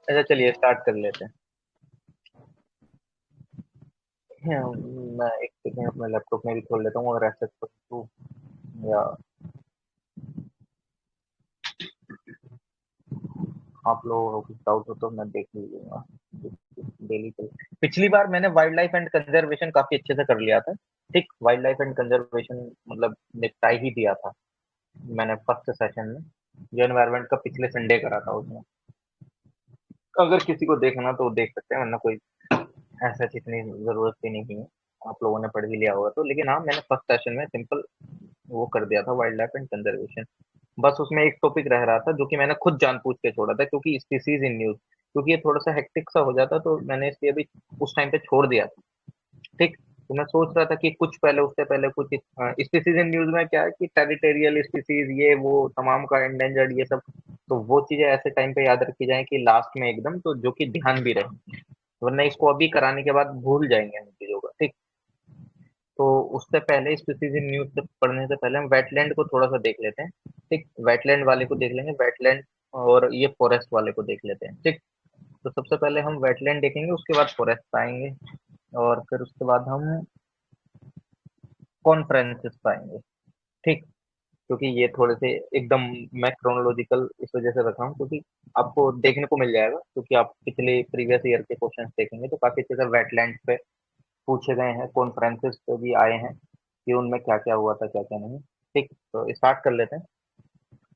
अच्छा चलिए स्टार्ट कर लेते हैं। मैं एक सेकंड अपने लैपटॉप में भी खोल लेता हूँ और ऐसे तो या आप लोगों को कुछ डाउट हो तो मैं देख लीजिएगा। डेली पिछली बार मैंने वाइल्ड लाइफ एंड कंजर्वेशन काफी अच्छे से कर लिया था। ठीक, वाइल्ड लाइफ एंड कंजर्वेशन मतलब निपटा ही दिया था मैंने फर्स्ट सेशन में। जो एनवायरनमेंट का पिछले संडे करा था उसमें, अगर किसी को देखना तो वो देख सकते हैं, वरना कोई ऐसा इतनी जरूरत भी नहीं है। आप लोगों ने पढ़ भी लिया होगा तो। लेकिन हाँ, मैंने फर्स्ट सेशन में सिंपल वो कर दिया था, वाइल्ड लाइफ एंड कंजर्वेशन। बस उसमें एक टॉपिक रह रहा था जो कि मैंने खुद जान पूछ के छोड़ा था, क्योंकि स्पीसीज इन न्यूज, क्योंकि ये थोड़ा सा हेक्टिक सा हो जाता तो मैंने इसलिए अभी उस टाइम पे छोड़ दिया था। ठीक, तो मैं सोच रहा था कि कुछ पहले, उससे पहले कुछ स्पीसीज इन न्यूज में क्या है कि टेरिटोरियल स्पीसीज ये वो तमाम का एंडेंजर्ड ये सब, तो वो चीजें ऐसे टाइम पे याद रखी जाए कि लास्ट में एकदम तो जो कि ध्यान भी रहे, वरना इसको अभी कराने के बाद भूल जाएंगे हम चीजों का। ठीक, तो उससे पहले स्पीसीज इन न्यूज से पढ़ने से पहले हम वेटलैंड को थोड़ा सा देख लेते हैं। ठीक, वेटलैंड वाले को देख लेंगे, वेटलैंड और ये फॉरेस्ट वाले को देख लेते हैं। ठीक, तो सबसे पहले हम वेटलैंड देखेंगे, उसके बाद फॉरेस्ट आएंगे, और फिर उसके बाद हम कॉन्फ्रेंसिस पाएंगे। ठीक, क्योंकि ये थोड़े से एकदम मैं क्रोनोलॉजिकल इस वजह से रखा हूँ क्योंकि आपको देखने को मिल जाएगा, क्योंकि आप पिछले प्रीवियस ईयर के क्वेश्चंस देखेंगे तो काफी अच्छे से वेटलैंड पे पूछे गए हैं, कॉन्फ्रेंसिस पे भी आए हैं कि उनमें क्या क्या हुआ था क्या क्या नहीं। ठीक, तो स्टार्ट कर लेते हैं।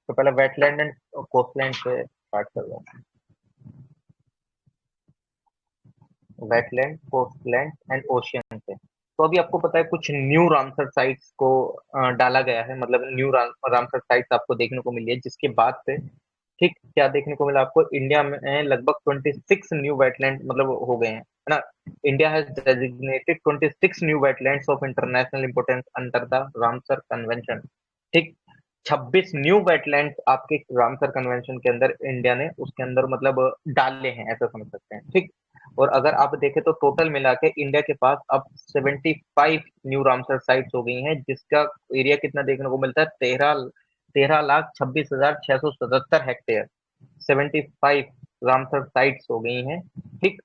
तो पहले वेटलैंड एंड कोस्टलैंड से स्टार्ट कर लेते हैं। वेटलैंड, कोस्टलैंड एंड ओशियन से। तो अभी आपको पता है कुछ न्यू रामसर साइट्स को डाला गया है, मतलब न्यू रामसर साइट्स आपको देखने को मिली है, जिसके बाद से ठीक क्या देखने को मिला आपको, इंडिया में लगभग 26 न्यू वेटलैंड मतलब हो गए हैं, है ना। India has designated 26 new wetlands of international importance under the Ramsar convention. ठीक, 26 न्यू वेटलैंड्स आपके रामसर कन्वेंशन के अंदर इंडिया ने उसके अंदर मतलब डाले हैं, ऐसा समझ सकते हैं। ठीक, और अगर आप देखें तो टोटल मिला के इंडिया के पास अब 75 न्यू रामसर साइट्स हो गई हैं, जिसका एरिया कितना देखने को मिलता है, 13,26,677 हेक्टेयर। 75 रामसर साइट्स हो गई हैं। ठीक,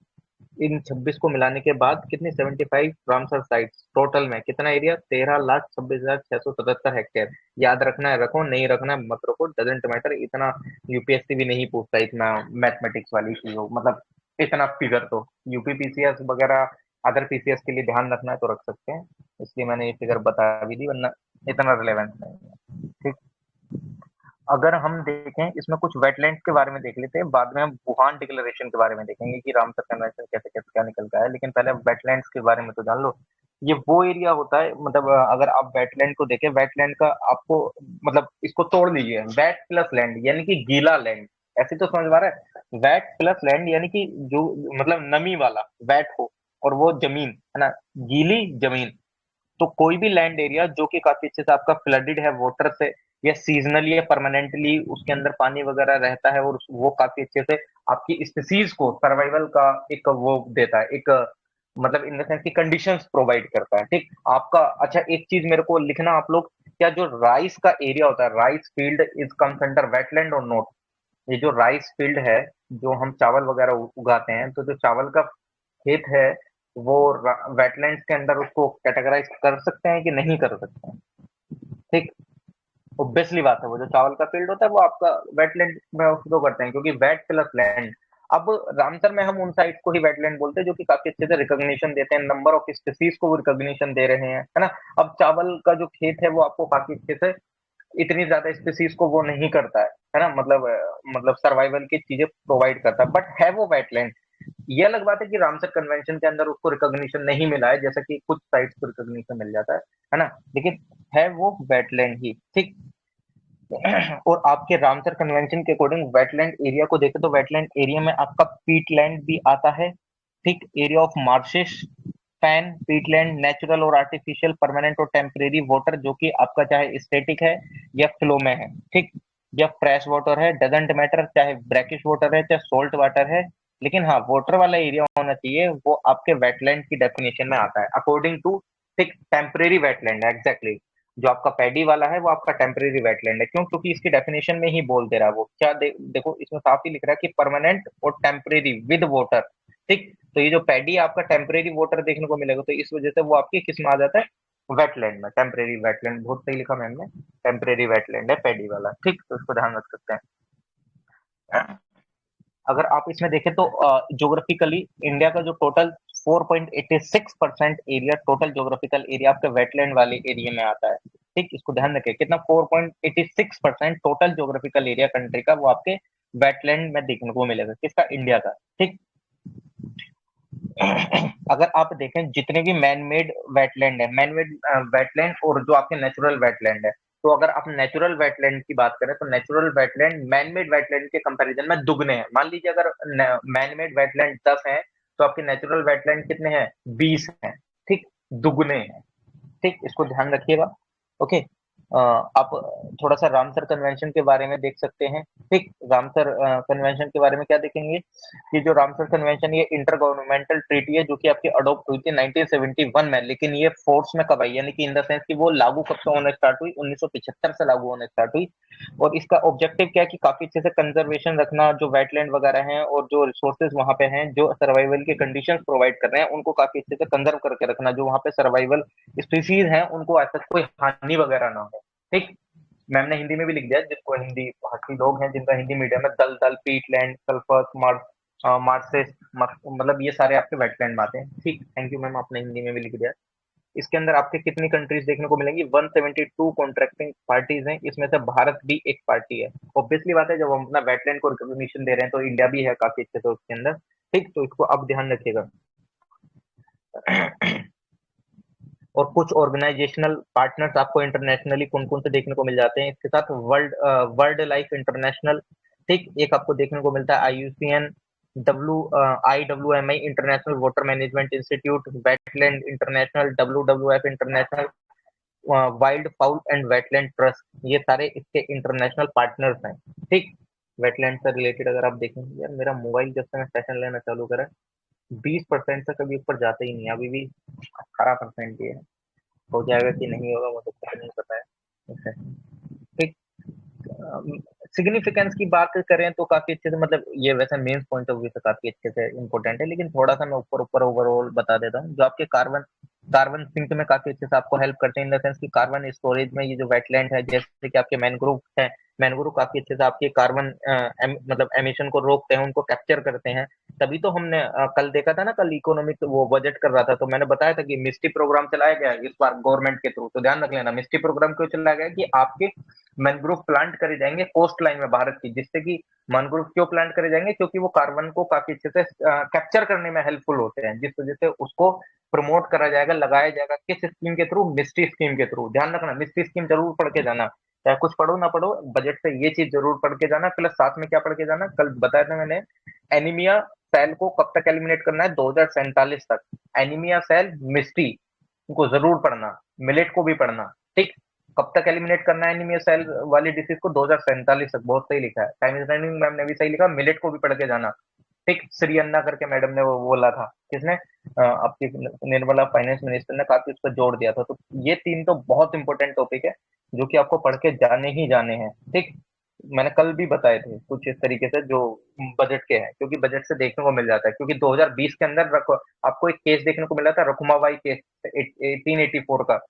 इन 26 को मिलाने के बाद कितनी, 75 रामसर साइट्स, टोटल में कितना एरिया, 13,26,677 हेक्टेयर। याद रखना है रखो, नहीं रखना है मत रखो, डजेंट मैटर। इतना यूपीएससी भी नहीं पूछता इतना मैथमेटिक्स वाली चीजों, मतलब इतना फिगर तो यूपीपीसीएस वगैरह अदर पीसीएस के लिए ध्यान रखना है तो रख सकते हैं, इसलिए मैंने ये फिगर बता भी दी, वरना इतना रिलेवेंस नहीं है। ठीक, अगर हम देखें इसमें कुछ वेटलैंड के बारे में देख लेते हैं, बाद में हम वुहान डिक्लेरेशन के बारे में देखेंगे कि रामसर कन्वेंशन कैसे कैसे क्या निकल का है, लेकिन पहले वेटलैंड्स के बारे में तो जान लो। ये वो एरिया होता है, मतलब अगर आप वेटलैंड को देखें, वेटलैंड का आपको मतलब इसको तोड़ लीजिए, वेट प्लस लैंड यानी कि गीला लैंड, ऐसे तो समझ में आ रहा है। वेट प्लस लैंड यानी कि जो मतलब नमी वाला वेट हो, और वो जमीन है ना, गीली जमीन। तो कोई भी लैंड एरिया जो कि काफी अच्छे से आपका फ्लडेड है वाटर से, या सीजनली या परमानेंटली उसके अंदर पानी वगैरह रहता है, और वो काफी अच्छे से आपकी स्पीसीज को सर्वाइवल का एक वो देता है, एक मतलब इन द सेंस की कंडीशंस प्रोवाइड करता है। ठीक, आपका अच्छा एक चीज मेरे को लिखना आप लोग, क्या जो राइस का एरिया होता है, rice field is comes under wetland और नॉट। ये जो राइस फील्ड है, जो हम चावल वगैरह उगाते हैं, तो जो चावल का खेत है, वो वेटलैंड्स के अंदर उसको कैटेगराइज कर सकते हैं कि नहीं कर सकते हैं। ठीक, ऑब्वियसली बात है, वो जो चावल का फील्ड होता है वो आपका वेटलैंड में उसको करते हैं, क्योंकि वेट प्लस लैंड। अब रामसर में हम उन साइट्स को ही वेटलैंड बोलते हैं जो कि काफी अच्छे से रिकॉग्निशन देते हैं, नंबर ऑफ स्पीसीज को वो रिकॉग्निशन दे रहे हैं, है ना। अब चावल का जो खेत है वो आपको काफी अच्छे से इतनी ज्यादा स्पीसीज को वो नहीं करता है ना, मतलब सर्वाइवल की चीजें प्रोवाइड करता है, बट है वो वेटलैंड। ये अलग बात है कि रामसर कन्वेंशन के अंदर उसको रिकॉग्निशन नहीं मिला है, जैसा कि कुछ साइट्स को रिकॉग्निशन मिल जाता है ना, लेकिन है वो वेटलैंड ही। ठीक, और आपके रामसर कन्वेंशन के अकॉर्डिंग वेटलैंड एरिया को देखें तो वेटलैंड एरिया में आपका पीटलैंड भी आता है। ठीक, area of marches, fan, Peatland, natural और आर्टिफिशियल, परमानेंट और टेम्परेरी वाटर, जो कि आपका चाहे स्टेटिक है या फ्लो में है, ठीक, या फ्रेश वाटर है, डजेंट मैटर, चाहे ब्रैकिश वाटर है चाहे सोल्ट वाटर है, लेकिन हाँ वाटर वाला एरिया होना चाहिए, वो आपके वेटलैंड की डेफिनेशन में आता है अकॉर्डिंग टू। ठीक, टेम्परेरी वेटलैंड है एग्जैक्टली। जो आपका पैडी वाला है वो आपका टेम्परेरी वेटलैंड है। क्यों? क्योंकि इसकी डेफिनेशन में ही बोल दे रहा है वो क्या, देखो इसमें साफ ही लिख रहा है कि परमानेंट और टेम्परेरी विद वाटर। ठीक, तो ये जो पैडी आपका टेम्परेरी वाटर देखने को मिलेगा, तो इस वजह से वो आपकी किस में आ जाता है, वेटलैंड में, टेम्परेरी वेटलैंड। बहुत सही लिखा मैम ने, टेम्परेरी वेटलैंड है पैडी वाला। ठीक, तो इसको ध्यान रख सकते हैं। अगर आप इसमें देखें तो ज्योग्राफिकली इंडिया का जो total 4.86% area, total geographical area आपके वेटलैंड वाले एरिया में आता है। ठीक, इसको ध्यान रखें कितना, 4.86% टोटल ज्योग्राफिकल एरिया कंट्री का वो आपके वेटलैंड में देखने को मिलेगा, किसका, इंडिया का। ठीक, अगर आप देखें जितने भी मैन मेड वेटलैंड है, मैन मेड वेटलैंड और जो आपके नेचुरल वेटलैंड है, तो अगर आप नेचुरल वेटलैंड की बात करें तो natural wetland man made wetland के कंपैरिजन में दुगने हैं। मान लीजिए अगर मैन मेड वेटलैंड 10 हैं, तो आपके नेचुरल वेटलैंड कितने हैं, 20 हैं। ठीक, दुगने हैं। ठीक, इसको ध्यान रखिएगा। ओके, आप थोड़ा सा रामसर कन्वेंशन के बारे में देख सकते हैं। ठीक, रामसर कन्वेंशन के बारे में क्या देखेंगे, कि जो रामसर कन्वेंशन ये इंटर गवर्नमेंटल ट्रीटी है जो कि आपकी अडॉप्ट हुई थी 1971 में, लेकिन ये फोर्स में कब आई, यानी कि इन द सेंस कि वो लागू कब से होने स्टार्ट हुई, 1975 से लागू होने स्टार्ट हुई। और इसका ऑब्जेक्टिव क्या है कि काफी अच्छे से कंजर्वेशन रखना, जो वेटलैंड वगैरह हैं और जो रिसोर्सेज वहां पे हैं, जो सर्वाइवल के कंडीशंस प्रोवाइड कर रहे हैं, उनको काफी अच्छे से कंजर्व करके रखना, जो वहां पे सर्वाइवल स्पीसीज हैं उनको ऐसा कोई हानि वगैरह ना हो। ठीक, मैम ने हिंदी में भी लिख दिया, जिसको हिंदी भाषी लोग हैं जिनका हिंदी मीडियम है, दल दल, पीटलैंड, सल्फस, मार्सेस, मतलब ये सारे आपके वेटलैंड में आते हैं। ठीक, थैंक यू मैम, आपने हिंदी में भी लिख दिया। इसके अंदर आपके कितनी कंट्रीज देखने को मिलेंगी, 172 कॉन्ट्रैक्टिंग पार्टीज हैं, इसमें से भारत भी एक पार्टी है। ऑब्वियसली बात है, जब हम अपना वेटलैंड को रिकॉग्निशन दे रहे हैं तो इंडिया भी है काफी अच्छे से उसके अंदर। ठीक, तो इसको अब ध्यान रखिएगा। और कुछ ऑर्गेनाइजेशनल पार्टनर्स आपको इंटरनेशनली कौन कौन से देखने को मिल जाते हैं इसके साथ, वर्ल्ड लाइफ इंटरनेशनल। ठीक, एक आपको देखने को मिलता है IUCN, IWMI international water management institute, wetland international, WWF international, wild foul and wetland trust, ये सारे इसके इंटरनेशनल पार्टनर्स हैं। ठीक, वेटलैंड से रिलेटेड अगर आप देखेंगे, यार मेरा मोबाइल जब से मैं सेशन लेना चालू करा 20% से कभी ऊपर जाता ही नहीं, अभी भी 18% ही है। हो जाएगा कि नहीं होगा वो तो कुछ नहीं पता है। ऐसा है। ठीक, सिग्निफिकेंस की बात करें तो काफी अच्छे से, मतलब ये वैसे मेंस पॉइंट ऑफ व्यू से काफी अच्छे से इंपॉर्टेंट है, लेकिन थोड़ा सा मैं ऊपर ऊपर ओवरऑल बता देता हूँ। जो आपके कार्बन कार्बन सिंक में काफी अच्छे से आपको हेल्प करते हैं, इन द सेंस कि कार्बन स्टोरेज में ये जो वेटलैंड है, जैसे कि आपके मैनग्रोव है, मैनग्रोव काफी अच्छे से आपके कार्बन मतलब एमिशन को रोकते हैं, उनको कैप्चर करते हैं। तभी तो हमने कल देखा था ना, कल इकोनॉमिक वो बजट कर रहा था, तो मैंने बताया था कि मिस्टी प्रोग्राम चलाया गया है इस बार गवर्नमेंट के थ्रू। तो ध्यान रख लेना, मिस्टी प्रोग्राम क्यों चलाया गया कि आपके मैनग्रोव प्लांट करे जाएंगे कोस्ट लाइन में भारत की, जिससे कि मैनग्रोव क्यों प्लांट करे जाएंगे, क्योंकि वो कार्बन को काफी अच्छे से कैप्चर करने में हेल्पफुल होते हैं, जिस वजह से उसको प्रमोट करा जाएगा, लगाया जाएगा, किस स्कीम के थ्रू, मिस्ट्री स्कीम के थ्रू। ध्यान रखना, मिस्ट्री स्कीम जरूर पढ़ के जाना, चाहे कुछ पढ़ो ना पढ़ो, बजट से ये चीज जरूर पढ़ के जाना। प्लस साथ में क्या पढ़ के जाना, कल बताया था मैंने, एनीमिया सेल को कब तक एलिमिनेट करना है, 2047 तक। एनीमिया सेल, मिस्ट्री को जरूर पढ़ना, मिलेट को भी पढ़ना। ठीक, कब तक एलिमिनेट करना है एनीमिया सेल वाली डिसीज को, 2047 तक। बहुत सही लिखा है, टाइम इज रनिंग मैम ने भी सही लिखा, मिलेट को भी पढ़ के जाना। ठीक, श्री अन्ना करके मैडम ने वो बोला था, किसने, आपकी निर्मला फाइनेंस मिनिस्टर ने काफी उस पर जोर दिया था। तो ये तीन तो बहुत इंपॉर्टेंट टॉपिक है जो कि आपको पढ़ के जाने ही जाने हैं। ठीक, मैंने कल भी बताए थे कुछ इस तरीके से जो बजट के हैं, क्योंकि बजट से देखने को मिल जाता है। क्योंकि 2020 के अंदर आपको एक केस देखने को मिला था, रखुमाबाई केस 1884 का।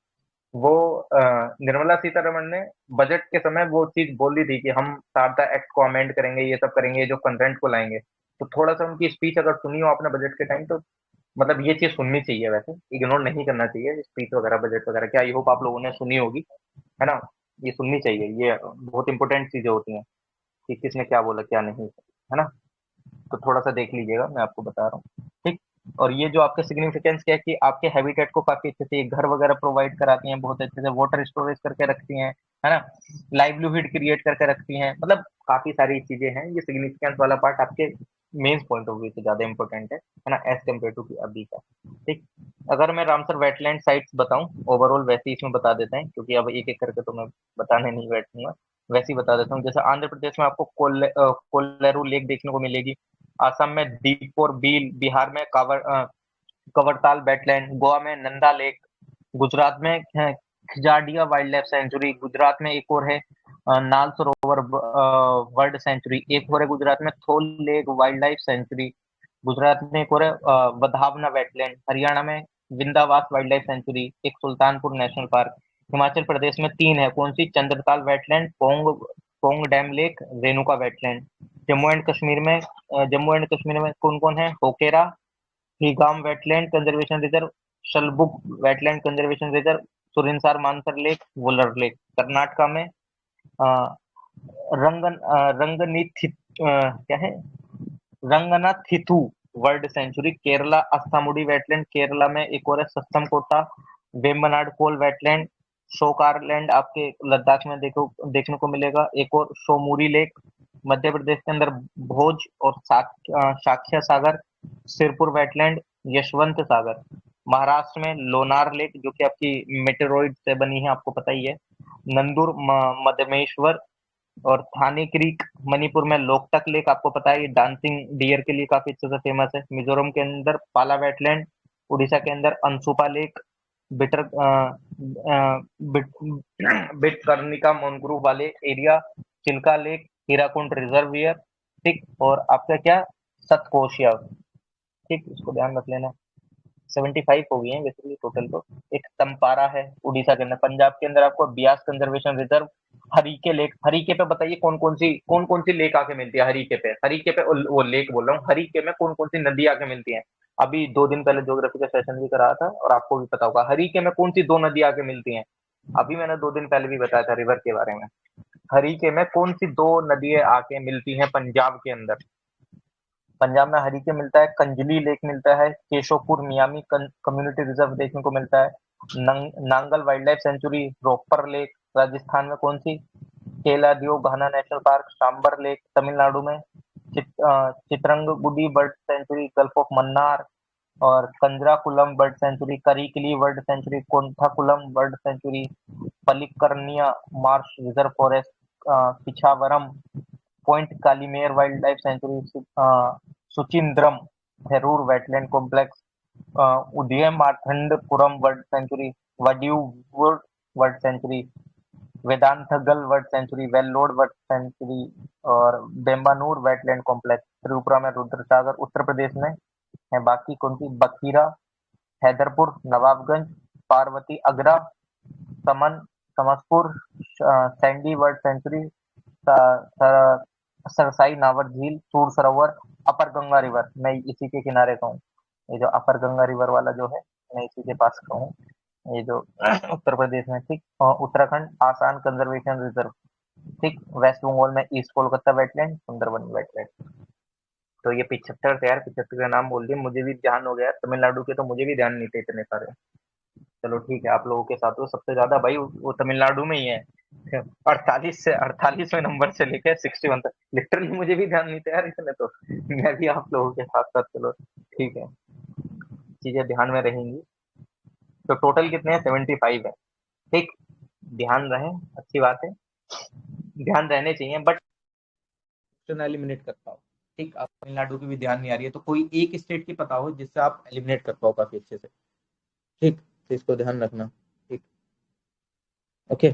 वो निर्मला सीतारमण ने बजट के समय वो चीज बोली थी कि हम सारदा एक्ट को अमेंड करेंगे, ये सब करेंगे, जो कंटेंट को लाएंगे। तो थोड़ा सा उनकी स्पीच अगर सुनी हो आपने बजट के टाइम, तो मतलब ये चीज सुननी चाहिए, वैसे इग्नोर नहीं करना चाहिए स्पीच वगैरह बजट वगैरह क्या। आई होप आप लोगों ने सुनी होगी, है ना, ये सुननी चाहिए, ये बहुत इंपॉर्टेंट चीजें होती हैं कि किसने क्या बोला क्या नहीं, है ना। तो थोड़ा सा देख लीजिएगा, मैं आपको बता रहा हूँ। ठीक, और ये जो आपके सिग्निफिकेंस क्या है कि आपके हैबिटेट को काफी अच्छे से घर वगैरह प्रोवाइड कराती हैं, बहुत अच्छे से वाटर स्टोरेज करके रखती हैं, है ना, लाइवलीहुड क्रिएट करके रखती हैं, मतलब काफी सारी चीजें हैं। ये सिग्निफिकेंस वाला पार्ट आपके मेंस पॉइंट ऑफ व्यू से ज्यादा इंपॉर्टेंट है ना, एज कम्पेयर टू अभी का। ठीक, अगर मैं रामसर वेटलैंड साइट्स बताऊं ओवरऑल, वैसे ही इसमें बता देते हैं, क्योंकि अब एक एक करके तो मैं बताने नहीं बैठूंगा, वैसे ही बता देता हूँ। जैसे आंध्र प्रदेश में आपको कोल्लेरू लेक देखने को मिलेगी, असम में दीपौर बील, बिहार में कवरताल वेटलैंड, गोवा में नंदा लेक, गुजरात में खजाडिया वाइल्ड लाइफ सेंचुरी गुजरात में एक और है। नाल सरोवर वर्ल्ड सेंचुरी एक और है गुजरात में। Thol lake wild life sanctuary Gujarat में एक और है। वधावना वेटलैंड हरियाणा में। विंदावास वाइल्ड लाइफ सेंचुरी एक। सुल्तानपुर नेशनल पार्क हिमाचल प्रदेश में 3 है। कौन सी? Chandratal wetland, Pong dam lake, Renuka wetland. Jammu and Kashmir में कौन कौन है? Hokera, Hygam wetland conservation reserve, Shallbugh wetland conservation reserve, Surinsar Mansar lake, Wular lake. Karnataka में अ, क्या है? Ranganathittu bird sanctuary. Kerala Ashtamudi wetland Kerala में एक और है। सस्तम कोटा, वेम्बनाड कोल वेटलैंड, शोकारलैंड आपके लद्दाख में देखने को मिलेगा। एक और सोमूरी लेक मध्य प्रदेश के अंदर। भोज और साक्ष्य सागर, सिरपुर वेटलैंड, यशवंत सागर। महाराष्ट्र में लोनार लेक जो कि आपकी मेटेरोइड से बनी है, आपको पता ही है। नंदुर मदमेश्वर और थाने क्रीक। मणिपुर में लोकटक लेक आपको पता है, ये डांसिंग डियर के लिए काफी अच्छे से फेमस है। मिजोरम के अंदर पाला वेटलैंड, उड़ीसा के अंदर अंसुपा लेक, बिटर बिट बिटकर्निका मैंग्रोव वाले area, Chilika lake, Hirakud reservoir. ठीक, और आपका क्या? सतकोशिया। ठीक, इसको ध्यान रख लेना। 75 हो गई है बेसिकली टोटल तो। एक तमपारा है उड़ीसा के अंदर। पंजाब के अंदर आपको Beas conservation reserve, Harike lake. Harike पे बताइए कौन कौन सी लेक आके मिलती है हरीके पे? हरीके पे वो लेक बोल रहा हूँ। हरीके में कौन कौन सी नदी आके मिलती है? अभी 2 दिन पहले ज्योग्राफी का सेशन भी कराया था और आपको भी पता होगा हरीके में कौन सी 2 नदी आके मिलती हैं। अभी मैंने 2 दिन पहले भी बताया था रिवर के बारे में। हरीके में कौन सी 2 नदियां आके मिलती हैं पंजाब के अंदर? पंजाब में हरीके मिलता है, कंजली लेक मिलता है, केशोपुर मियामी कम्युनिटी रिजर्व देखने को मिलता है। Nangal wild life sanctuary, Ropar lake. Rajasthan में कौन सी? Keoladeo Ghana national park, Sambhar lake. Tamil Nadu में Chitrangudi bird sanctuary, gulf of Mannar और Kanjirankulam bird sanctuary, Karikili bird sanctuary, Koonthankulam bird sanctuary, Pallikaranai marsh reserve forest, Pichavaram point Calimere wild life sanctuary, Suchindram Theroor wetland complex, Udhayam Marthandapuram bird sanctuary, Vaduvur bird sanctuary, Vedanthangal bird sanctuary, Vellode bird sanctuary और Vembannur wetland complex. Tripura में रुद्रसागर। उत्तर प्रदेश में है बाकी कौन सी? Bakhira, Haiderpur, Nawabganj, Parvati Agra, Saman, Samaspur, Sandi bird sanctuary, Sarsai Nawar झील, सूर सरोवर, अपर Ganga river. मैं इसी के किनारे का हूँ। ये जो अपर गंगा रिवर वाला जो है, मैं इसी के पास का हूँ। ये जो उत्तर प्रदेश में। ठीक, उत्तराखंड आसाम कंजर्वेशन रिजर्व। ठीक, वेस्ट बंगाल में east Kolkata wetland, Sundarban wetland. तो ये 75 थे यार, 75 का नाम बोल दिया, मुझे भी ध्यान हो गया। तमिलनाडु के तो मुझे भी ध्यान नहीं थे इतने सारे। चलो ठीक है, आप लोगों के साथ वो सबसे ज्यादा भाई वो तमिलनाडु में ही है। 48 से 48वें नंबर से लेके 61 तक। लिटरली मुझे भी ध्यान नहीं था यार इतने तो। मैं भी आप लोगों के साथ साथ, चलो ठीक है, चीजें ध्यान में रहेंगी। तो टोटल कितने हैं? 75 है। ठीक, ध्यान रहे, अच्छी बात है, ध्यान रहने चाहिए, बट एलिमिनेट कर पाओ। ठीक, आप तमिलनाडु की भी ध्यान नहीं आ रही है तो कोई एक स्टेट की पता हो जिससे आप एलिमिनेट कर पाओ काफी अच्छे से। ठीक, तो इसको ध्यान रखना। ठीक, ओके,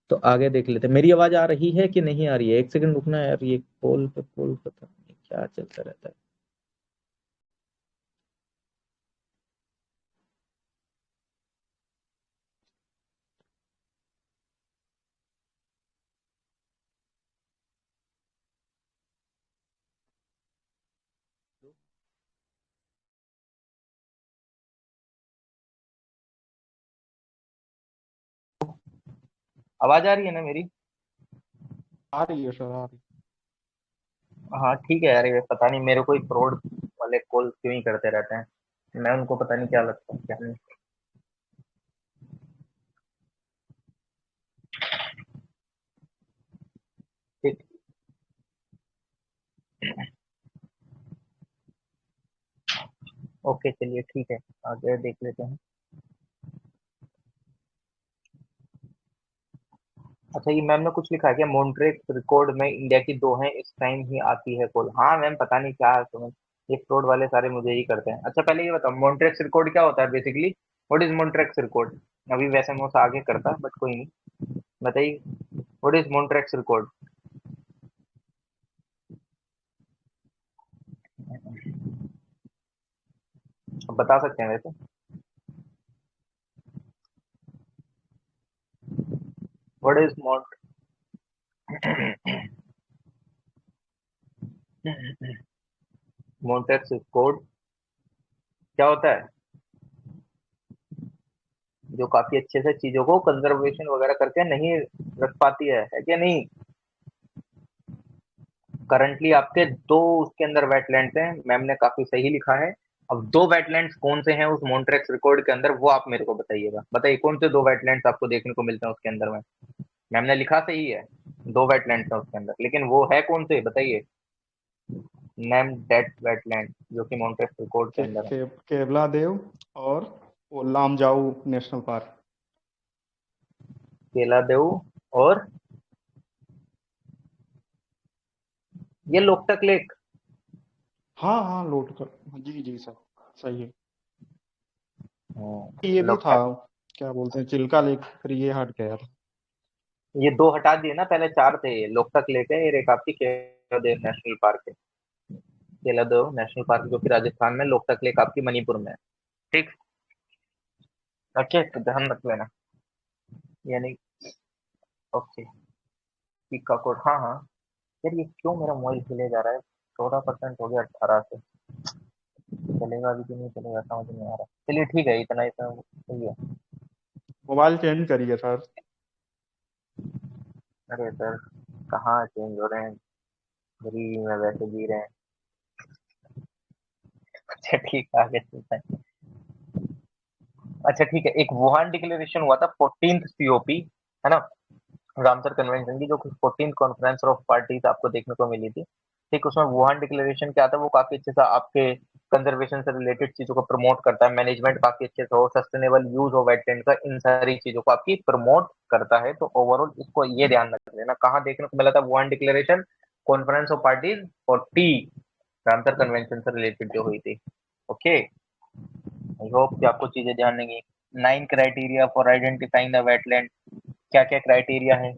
तो आगे देख लेते। मेरी आवाज आ रही है कि नहीं आ रही है? एक सेकंड रुकना यार, ये कॉल पे कॉल पता नहीं क्या चलता रहता है। आवाज आ रही है ना मेरी? आ रही है सर, आ रही। हाँ ठीक है यार, ये पता नहीं मेरे को ही फ्रॉड वाले कॉल क्यों ही करते रहते हैं। मैं उनको पता नहीं क्या लगता है क्या नहीं। ठीक, ओके चलिए ठीक है, आगे देख लेते हैं। अच्छा, ये मैम ने कुछ लिखा है क्या? मॉन्ट्रेक रिकॉर्ड में इंडिया की 2 हैं, इस टाइम ही आती है कॉल। हाँ मैम, पता नहीं क्या समझ, ये फ्रॉड वाले सारे मुझे ही करते हैं। अच्छा पहले ये बताओ, मॉन्ट्रेक्स रिकॉर्ड क्या होता है basically? What is Montreux record? अभी वैसे मैं उसे आगे करता, बट कोई नहीं। बताइए, व्हाट इज मोन्ट्रेक्स रिकॉर्ड? आप बता सकते हैं वैसे। व्हाट इज मोन्ट्रेक्स रिकॉर्ड क्या होता है? जो काफी अच्छे से चीजों को कंजर्वेशन वगैरह करके नहीं रख पाती है क्या नहीं? करंटली आपके दो उसके अंदर वेटलैंड्स हैं, मैम ने काफी सही लिखा है। अब दो वेटलैंड्स कौन से हैं उस मोन्ट्रेक्स रिकॉर्ड के अंदर, वो आप मेरे को बताइएगा। बताइए कौन से दो वेटलैंड्स आपको देखने को मिलते हैं उसके अंदर में। मैम ने लिखा सही है, दो वेटलैंड्स हैं उसके अंदर, लेकिन वो है कौन से बताइए। नेम दैट वेटलैंड जो कि मोन्ट्रेक्स रिकॉर्ड के अंदर है। केवला देव और वो लामजाऊ नेशनल पार्क। केला देव और ये लोकटक लेक। हाँ हाँ, लोट कर, जी जी सर, सही है। ये भी था, लोकटक। क्या बोलते हैं, चिल्का लेक, फिर ये हट गया था। ये दो हटा दिए ना, पहले चार थे। ये लोकटक लेक है, ये एक आपकी केवलादेव नेशनल पार्क है। केलादेव नेशनल पार्क जो कि राजस्थान में, लोकटक लेक आपकी मणिपुर में है। ठीक। ओके, तो ध्यान रख लेना। यानी ओके। टीका कोड, हाँ हाँ। यार ये क्यों मेरा मोबाइल हिले जा रहा है? 14% हो गया 18 से। चलेगा अभी कि नहीं चलेगा समझ नहीं आ रहा। चलिए ठीक है, इतना इतना सही है। मोबाइल चेंज करिए सर। अरे सर, कहाँ चेंज हो रहे हैं? गरीबी में वैसे जी रहे हैं। अच्छा ठीक है, आगे चलते हैं। अच्छा ठीक है, एक वुहान डिक्लेरेशन हुआ था 14th सीओपी, है ना, रामसर कन्वेंशन की, जो कि 14th कॉन्फ्रेंस ऑफ पार्टीज आपको देखने को मिली थी। ठीक, उसमें वुहान डिक्लेरेशन क्या था, वो काफी अच्छे से आपके कंजर्वेशन से रिलेटेड चीजों को प्रमोट करता है, मैनेजमेंट काफी अच्छे से हो, सस्टेनेबल यूज हो वेटलैंड का, इन सारी चीजों को आपकी प्रमोट करता है। तो ओवरऑल इसको ये ध्यान रख लेना, कहाँ देखने को मिला था Wuhan declaration? Conference of parties 40, Ramsar convention से रिलेटेड जो हुई थी। ओके, आई होप कि आपको चीजें ध्यान रहेंगी। 9 criteria for identifying the wetland. क्या क्या क्राइटेरिया है?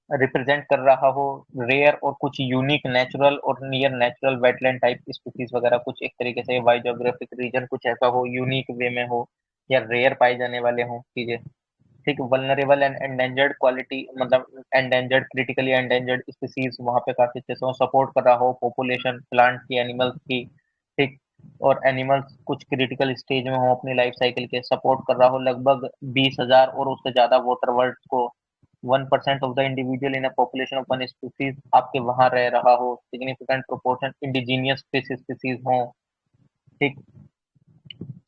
रिप्रेजेंट कर रहा हो रेयर और कुछ यूनिक नेचुरल और near natural wetland type species वगैरह, कुछ एक तरीके से बायोजियोग्राफिक रीजन कुछ ऐसा हो, यूनिक वे में हो, या रेयर पाए जाने वाले हो चीजें। ठीक, वल्नरेबल एंड एंडेंजर्ड क्वालिटी, मतलब एंडेंजर्ड, क्रिटिकली एंडेंजर्ड स्पीसीज वहां पे काफी अच्छे से सपोर्ट कर रहा हो, पॉपुलेशन प्लांट की, एनिमल्स की। ठीक, और एनिमल्स कुछ क्रिटिकल स्टेज में हो अपनी लाइफ साइकिल के, सपोर्ट कर रहा हो लगभग 20,000 और उससे ज्यादा वाटर वर्ल्ड को। 1% of the individual in a population of one species आपके वहां रह रहा हो, सिग्निफिकेंट प्रोपोर्शन इंडिजीनियस स्पीसीज हो। ठीक,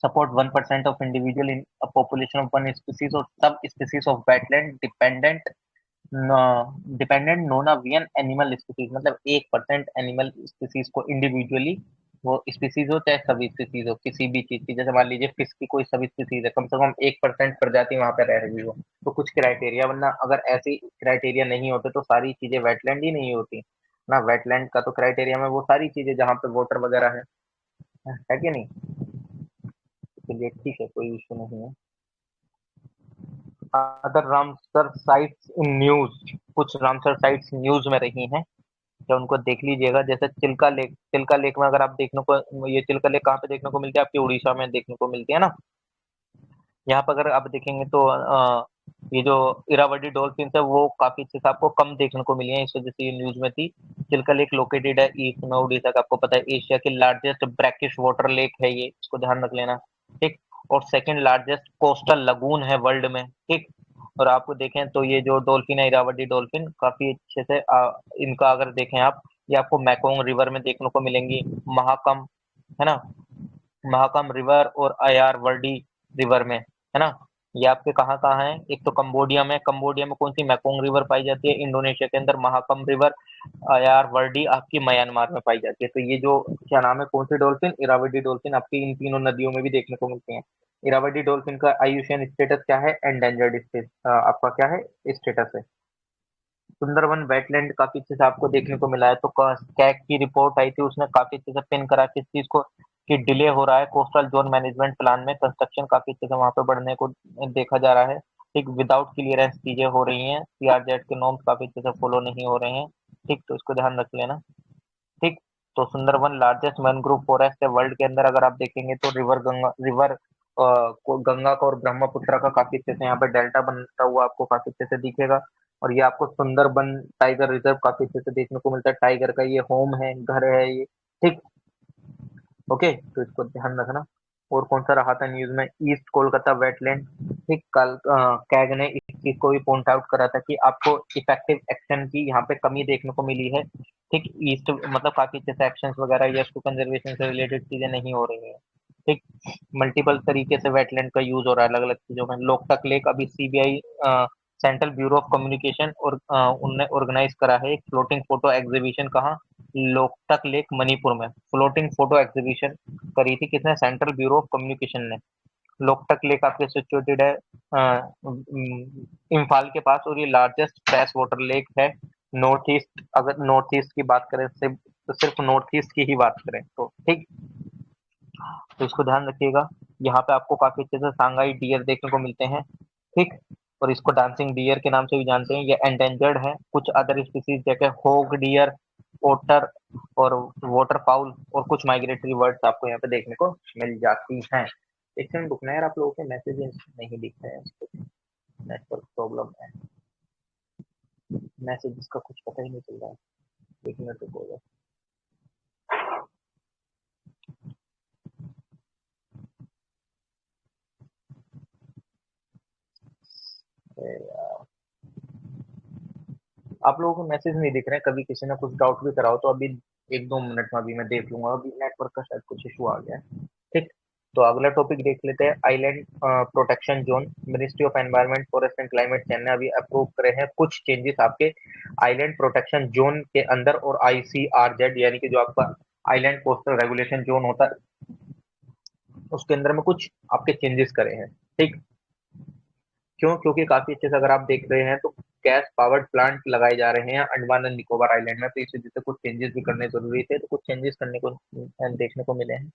support 1% of individual in a population of one species or subspecies of wetland dependent nonavian animal species, मतलब 1% animal species को individually, वो स्पीसीज हो चाहे सब स्पीसीज हो किसी भी चीज की, जैसे मान लीजिए फिश की कोई सब स्पीसीज है, कम से कम 1% प्रजाति वहां पे रह रही हो, तो कुछ क्राइटेरिया, वरना अगर ऐसी क्राइटेरिया नहीं होते तो सारी चीजें वेटलैंड ही नहीं होती ना। वेटलैंड का तो क्राइटेरिया में वो सारी चीजें जहाँ पे वाटर वगैरह है कि नहीं? चलिए ठीक है, कोई इशू नहीं है। Other Ramsar sites in news, कुछ रामसर साइट्स न्यूज में रही हैं, तो उनको देख लीजिएगा। जैसे चिल्का लेक, चिल्का लेक में अगर आप देखने को, ये चिल्का लेक कहाँ पे देखने को मिलती है आपकी? उड़ीसा में देखने को मिलती है ना। यहाँ पर अगर आप देखेंगे तो ये जो इरावदी डॉल्फिन है वो काफी अच्छे से आपको कम देखने को मिली है, इस वजह से ये न्यूज में थी। चिल्का लेक लोकेटेड है ईस्ट में उड़ीसा का, आपको पता है एशिया की लार्जेस्ट ब्रैकिश वाटर लेक है ये, इसको ध्यान रख लेना। ठीक, और सेकंड लार्जेस्ट कोस्टल लगून है वर्ल्ड में। ठीक, और आपको देखें तो ये जो डॉल्फिन है इरावदी डॉल्फिन, काफी अच्छे से इनका अगर देखें आप, ये आपको मैकोंग रिवर में देखने को मिलेंगी, महाकम, है ना, महाकम रिवर और अयार वर्डी रिवर में, है ना। ये आपके कहाँ कहाँ है? एक तो कंबोडिया में, कंबोडिया में कौन सी? मैकोंग रिवर पाई जाती है। इंडोनेशिया के अंदर महाकम रिवर, अयार वर्डी आपकी म्यांमार में पाई जाती है। तो ये जो क्या नाम है, कौन सी डॉल्फिन? इरावदी डॉल्फिन आपकी इन तीनों नदियों में भी देखने को मिलती है। इरावदी डॉल्फिन का आयुषियन स्टेटस क्या है? एंडेंजर्ड स्टेटस आपका क्या है स्टेटस है। सुंदरवन वेटलैंड काफी अच्छे से आपको देखने को मिला है। तो कैग की रिपोर्ट आई थी, उसने काफी अच्छे से पिन करा किस चीज को, कि डिले हो रहा है कोस्टल जोन मैनेजमेंट प्लान में, कंस्ट्रक्शन काफी अच्छे से वहां पे बढ़ने को देखा जा रहा है। ठीक, विदाउट क्लियरेंस चीजें हो रही हैं, सीआरजेड के नॉर्म्स काफी अच्छे से फॉलो नहीं हो रहे हैं। ठीक, तो इसको ध्यान रख लेना। ठीक, तो सुंदरबन लार्जेस्ट मैनग्रोव फॉरेस्ट है वर्ल्ड के अंदर। अगर आप देखेंगे तो रिवर गंगा का और ब्रह्मपुत्र का काफी अच्छे से यहाँ पे डेल्टा बनता हुआ आपको काफी अच्छे से दिखेगा। और ये आपको सुंदरबन टाइगर रिजर्व काफी अच्छे से देखने को मिलता है। टाइगर का ये होम है, घर है ये। ठीक, ओके, तो इसको ध्यान रखना। और कौन सा रहा था न्यूज में, ईस्ट कोलकाता वेटलैंड। ठीक, कल कैग ने इस चीज को भी पॉइंट आउट करा था कि आपको इफेक्टिव एक्शन की यहाँ पे कमी देखने को मिली है। ठीक, ईस्ट मतलब काफी अच्छे से एक्शन वगैरह या उसको कंजर्वेशन से रिलेटेड चीजें नहीं हो रही है। ठीक, मल्टीपल तरीके से वेटलैंड का यूज हो रहा है अलग अलग चीजों में। लोकटक लेक अभी CBI central bureau of communication और उनने ऑर्गेनाइज करा है एक फ्लोटिंग फोटो एग्जीबिशन। कहाँ? लोकटक लेक मणिपुर में फ्लोटिंग फोटो एग्जीबिशन करी थी किसने? सेंट्रल ब्यूरो ऑफ कम्युनिकेशन ने। लोकटक लेक आपके सिचुएटेड है इम्फाल के पास, और ये लार्जेस्ट फ्रेश वाटर लेक है नॉर्थ ईस्ट। अगर नॉर्थ ईस्ट की बात करें सिर्फ, तो सिर्फ नॉर्थ ईस्ट की ही बात करें तो। ठीक, तो इसको ध्यान रखिएगा। यहाँ पे आपको काफी अच्छे से सांगाई डियर देखने को मिलते हैं। ठीक, और इसको डांसिंग डियर के नाम से भी जानते हैं। ये एंडेंजर्ड है। कुछ अदर स्पीसीज जैसे होग डियर, ओटर और वाटर फाउल और कुछ माइग्रेटरी बर्ड्स आपको यहाँ पे देखने को मिल जाती हैं। एक सेकंड रुकना यार, आप लोगों के मैसेजेस नहीं दिख रहे हैं, नेटवर्क प्रॉब्लम है। मैसेजेस का कुछ पता ही नहीं चल रहा है। एक मिनट रुको। आप लोगों को मैसेज नहीं दिख रहे हैं, कभी किसी ने कुछ डाउट भी कराओ तो अभी एक दो मिनट में अभी मैं देख लूंगा। अभी नेटवर्क का शायद कुछ इशू आ गया है। ठीक, तो अगला टॉपिक देख लेते हैं, island protection zone. Ministry of environment forest and climate change ने अभी अप्रूव करे हैं कुछ चेंजेस आपके आइलैंड प्रोटेक्शन जोन के अंदर, और आईसीआरजेड यानी कि जो आपका आइलैंड कोस्टल रेगुलेशन जोन होता है उसके अंदर में कुछ आपके चेंजेस करे हैं। ठीक, क्यों? क्योंकि काफी अच्छे से अगर आप देख रहे हैं तो गैस पावर्ड प्लांट लगाए जा रहे हैं अंडमान एंड निकोबार आइलैंड में, तो इस वजह से कुछ चेंजेस भी करने जरूरी थे, तो कुछ चेंजेस करने को देखने को मिले हैं।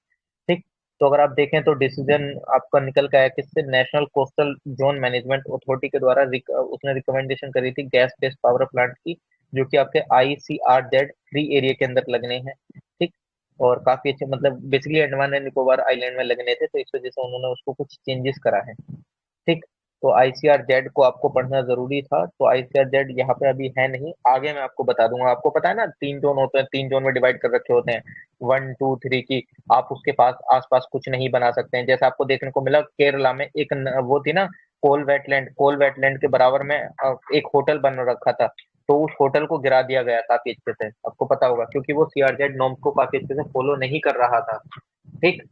ठीक, तो अगर आप देखें तो डिसीजन आपका निकल के आया किससे? National coastal zone management authority के द्वारा उसने रिकमेंडेशन करी थी गैस बेस्ड पावर प्लांट की, जो कि आपके आईसीआरजेड फ्री एरिया के अंदर लगने हैं। ठीक, और काफी अच्छे मतलब basically Andaman and Nicobar island में लगने थे, तो इस वजह से उन्होंने उसको कुछ चेंजेस करा है। ठीक, तो आईसीआरजेड को आपको पढ़ना जरूरी था। तो आईसीआरजेड यहाँ पे अभी है नहीं, आगे मैं आपको बता दूंगा। आपको पता है ना 3 जोन होते हैं, 3 जोन में डिवाइड कर रखे होते हैं, 1 2 3 की। आप उसके पास आसपास कुछ नहीं बना सकते हैं। जैसे आपको देखने को मिला केरला में एक वो थी ना कोल वेटलैंड के बराबर में एक होटल बन रखा था, तो उस होटल को गिरा दिया गया काफी अच्छे से, आपको पता होगा, क्योंकि वो सीआरजेड नॉर्म्स को काफी अच्छे से फॉलो नहीं कर रहा था। ठीक,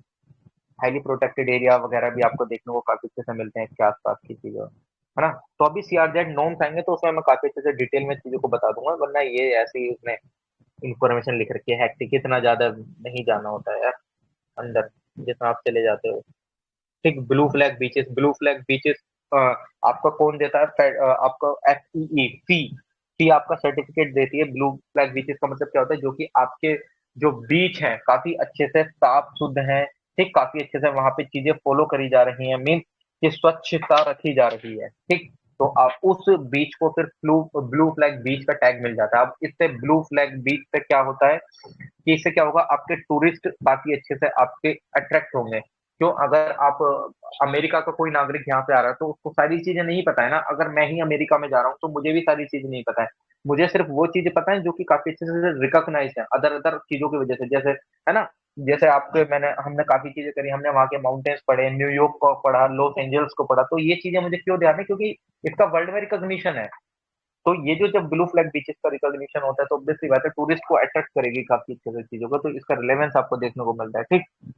हाईली प्रोटेक्टेड एरिया वगैरह भी आपको देखने को काफी अच्छे से मिलते हैं इसके आसपास की चीजों, है ना। तो अभी सीआरजेड नॉर्म्स आएंगे तो उसमें मैं काफी अच्छे से डिटेल में चीजों को बता दूंगा, वरना ये ऐसे ही उसमें इंफॉर्मेशन लिख रखी है, हैक्टिक इतना ज्यादा नहीं जाना होता है यार अंदर जितना आप चले जाते हो। ठीक, ब्लू फ्लैग बीचेस आपका कौन देता है? आपका एफईई फी फी आपका सर्टिफिकेट देती है। ब्लू फ्लैग बीचेस का मतलब क्या होता है? जो कि आपके जो बीच हैं काफी अच्छे से साफ शुद्ध हैं। ठीक, काफी अच्छे से वहां पे चीजें फॉलो करी जा रही हैं, मीन कि स्वच्छता रखी जा रही है। ठीक, तो आप उस बीच को फिर ब्लू ब्लू फ्लैग बीच का टैग मिल जाता है। अब इससे ब्लू फ्लैग बीच पे क्या होता है कि इससे क्या होगा, आपके टूरिस्ट काफी अच्छे से आपके अट्रैक्ट होंगे। क्यों? अगर आप अमेरिका का कोई नागरिक यहाँ पे आ रहा है तो उसको सारी चीजें नहीं पता है ना। अगर मैं ही अमेरिका में जा रहा हूँ तो मुझे भी सारी चीजें नहीं पता है। मुझे सिर्फ वो चीजें पता है जो कि काफी अच्छे से रिकॉग्नाइज है अदर अदर चीजों की वजह से, जैसे है ना। जैसे आपके हमने काफी चीजें करी, हमने वहाँ के माउंटेन्स पढ़े, न्यूयॉर्क को पढ़ा, लॉस एंजल्स को पढ़ा, तो ये चीजें मुझे क्यों ध्यान है? क्योंकि इसका वर्ल्ड में रिकॉग्निशन है। तो ये जो जब ब्लू फ्लैग बीचेस का रिकॉग्निशन होता है तो ऑब्वियसली बात है टूरिस्ट को अट्रैक्ट करेगी काफी अच्छे से चीजों को, तो इसका रिलेवेंस आपको देखने को मिलता है। ठीक,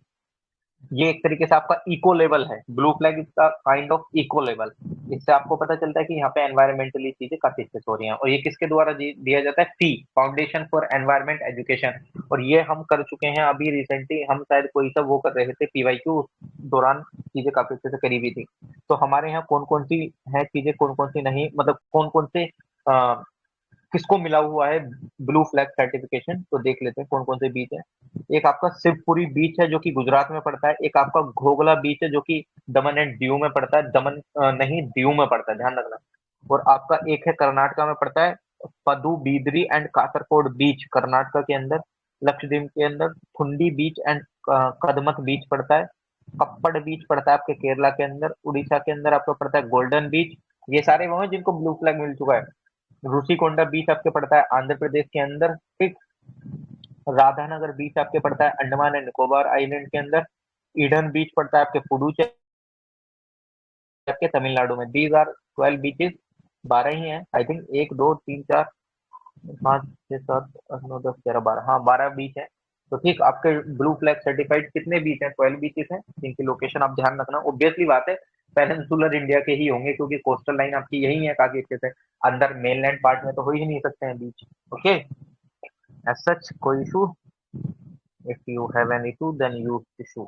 ये एक तरीके से आपका इको लेवल है। ब्लू फ्लैग इसका काइंड ऑफ इको लेवल। इससे आपको पता चलता है कि यहाँ पे एनवायरमेंटली चीजें काफी अच्छे से हो रही हैं। और ये किसके द्वारा दिया जाता है? फी फाउंडेशन फॉर एनवायरमेंट एजुकेशन। और ये हम कर चुके हैं अभी रिसेंटली, हम शायद कोई सा वो कर रहे थे पीवाईक्यू, उस दौरान चीजें काफी अच्छे से करी हुई थी। तो हमारे यहाँ कौन कौन सी है चीजें, कौन कौन सी नहीं, मतलब कौन कौन से किसको मिला हुआ है ब्लू फ्लैग सर्टिफिकेशन, तो देख लेते हैं कौन कौन से बीच है। एक आपका शिवपुरी बीच है जो कि गुजरात में पड़ता है, एक आपका घोघला बीच है जो कि दमन एंड दीव में पड़ता है, दमन नहीं दीव में पड़ता है, ध्यान रखना। और आपका एक है कर्नाटका में पड़ता है, पदु बीदरी एंड कासरकोड बीच कर्नाटका के अंदर, लक्षद्वीप के अंदर थुंडी बीच एंड कदमत बीच पड़ता है, कप्पड़ बीच पड़ता है आपके केरला के अंदर, उड़ीसा के अंदर आपको पड़ता है गोल्डन बीच। ये सारे वो हैं जिनको ब्लू फ्लैग मिल चुका है। रूसीकोंडा बीच आपके पड़ता है आंध्र प्रदेश के अंदर, ठीक। राधानगर बीच आपके पड़ता है अंडमान एंड निकोबार आइलैंड के अंदर, ईडन बीच पड़ता है आपके पुडुचेरी के तमिलनाडु में। दीज आर 12 बीचेस, 12 ही हैं आई थिंक, 1 2 3 4 5 6 7 8 9 10 11 12, हाँ 12 बीच है। तो ठीक, आपके ब्लू फ्लैग सर्टिफाइड कितने बीच हैं? 12 बीचेस हैं, जिनकी लोकेशन आप ध्यान रखना। ऑब्वियसली बात है, पेनिनसुलर इंडिया के ही होंगे क्योंकि कोस्टल लाइन आपकी यही है काफी अच्छे से, अंदर मेनलैंड पार्ट में तो हो ही नहीं सकते हैं बीच। ओके, एज सच कोई issue? If you have any issue then use tissue.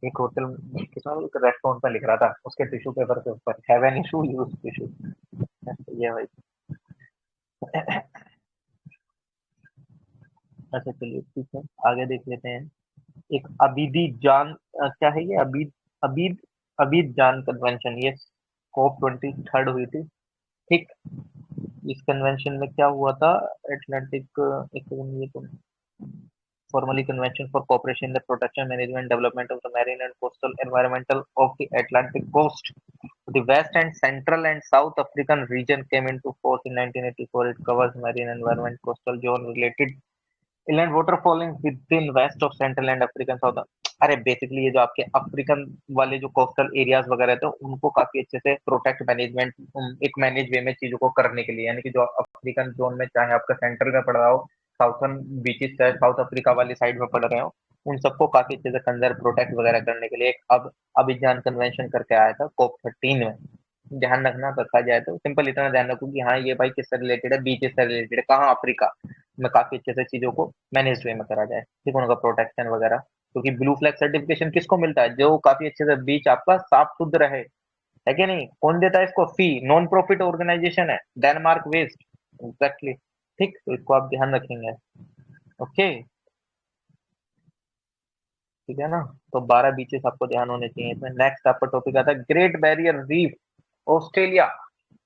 एक होटल एक रेस्टोरेंट पे लिख रहा था उसके टिश्यू पेपर के ऊपर have an issue use tissue. ये भाई अच्छा चलिए ठीक है, आगे देख लेते हैं। एक अबीदी जान क्या है ये? अबीद अबीद अबीद जान कन्वेंशन, ये COP 23 हुई थी, ठीक। इस कन्वेंशन में क्या हुआ था? एटलांटिक, एक सेकंड, ये तो formally convention for cooperation in the protection, management, development of the marine and coastal environmental of the Atlantic coast. The West and Central and South African region came into force in 1984. It covers marine environment, coastal zone related inland water falling within west of Central and African South। अरे basically ये जो आपके African वाले जो coastal areas वगैरह थे उनको काफी अच्छे से प्रोटेक्ट मैनेजमेंट एक मैनेज वे में चीजों को करने के लिए, यानी कि जो अफ्रीकन जोन में चाहे आपका सेंट्रल में पड़ रहा हो, साउथर्न बीचेस चाहे साउथ अफ्रीका वाली साइड में पड़ रहे हो, उन सबको काफी अच्छे से कंजर्व प्रोटेक्ट वगैरह करने के लिए एक अब अभियान कन्वेंशन करके आया था COP 13 में। ध्यान रखना, रखा जाए तो सिंपल इतना ध्यान रखो कि हाँ ये भाई किससे रिलेटेड है, बीचेस से रिलेटेड है, कहाँ? अफ्रीका में काफी अच्छे से चीजों को मैनेज वे में करा जाए, ठीक, उनका प्रोटेक्शन वगैरह। क्योंकि ब्लू फ्लैग सर्टिफिकेशन किसको मिलता है? जो काफी अच्छे से बीच आपका साफ सुथरा है कि नहीं? कौन देता है इसको? फी, नॉन प्रॉफिट ऑर्गेनाइजेशन है, डेनमार्क वेस्ट, एग्जैक्टली, ठीक। तो इसको आप ध्यान रखेंगे, ओके, ठीक है ना? तो 12 बीचेस आपको ध्यान होने चाहिए इसमें। नेक्स्ट आपका टॉपिक आता है great barrier reef, Australia.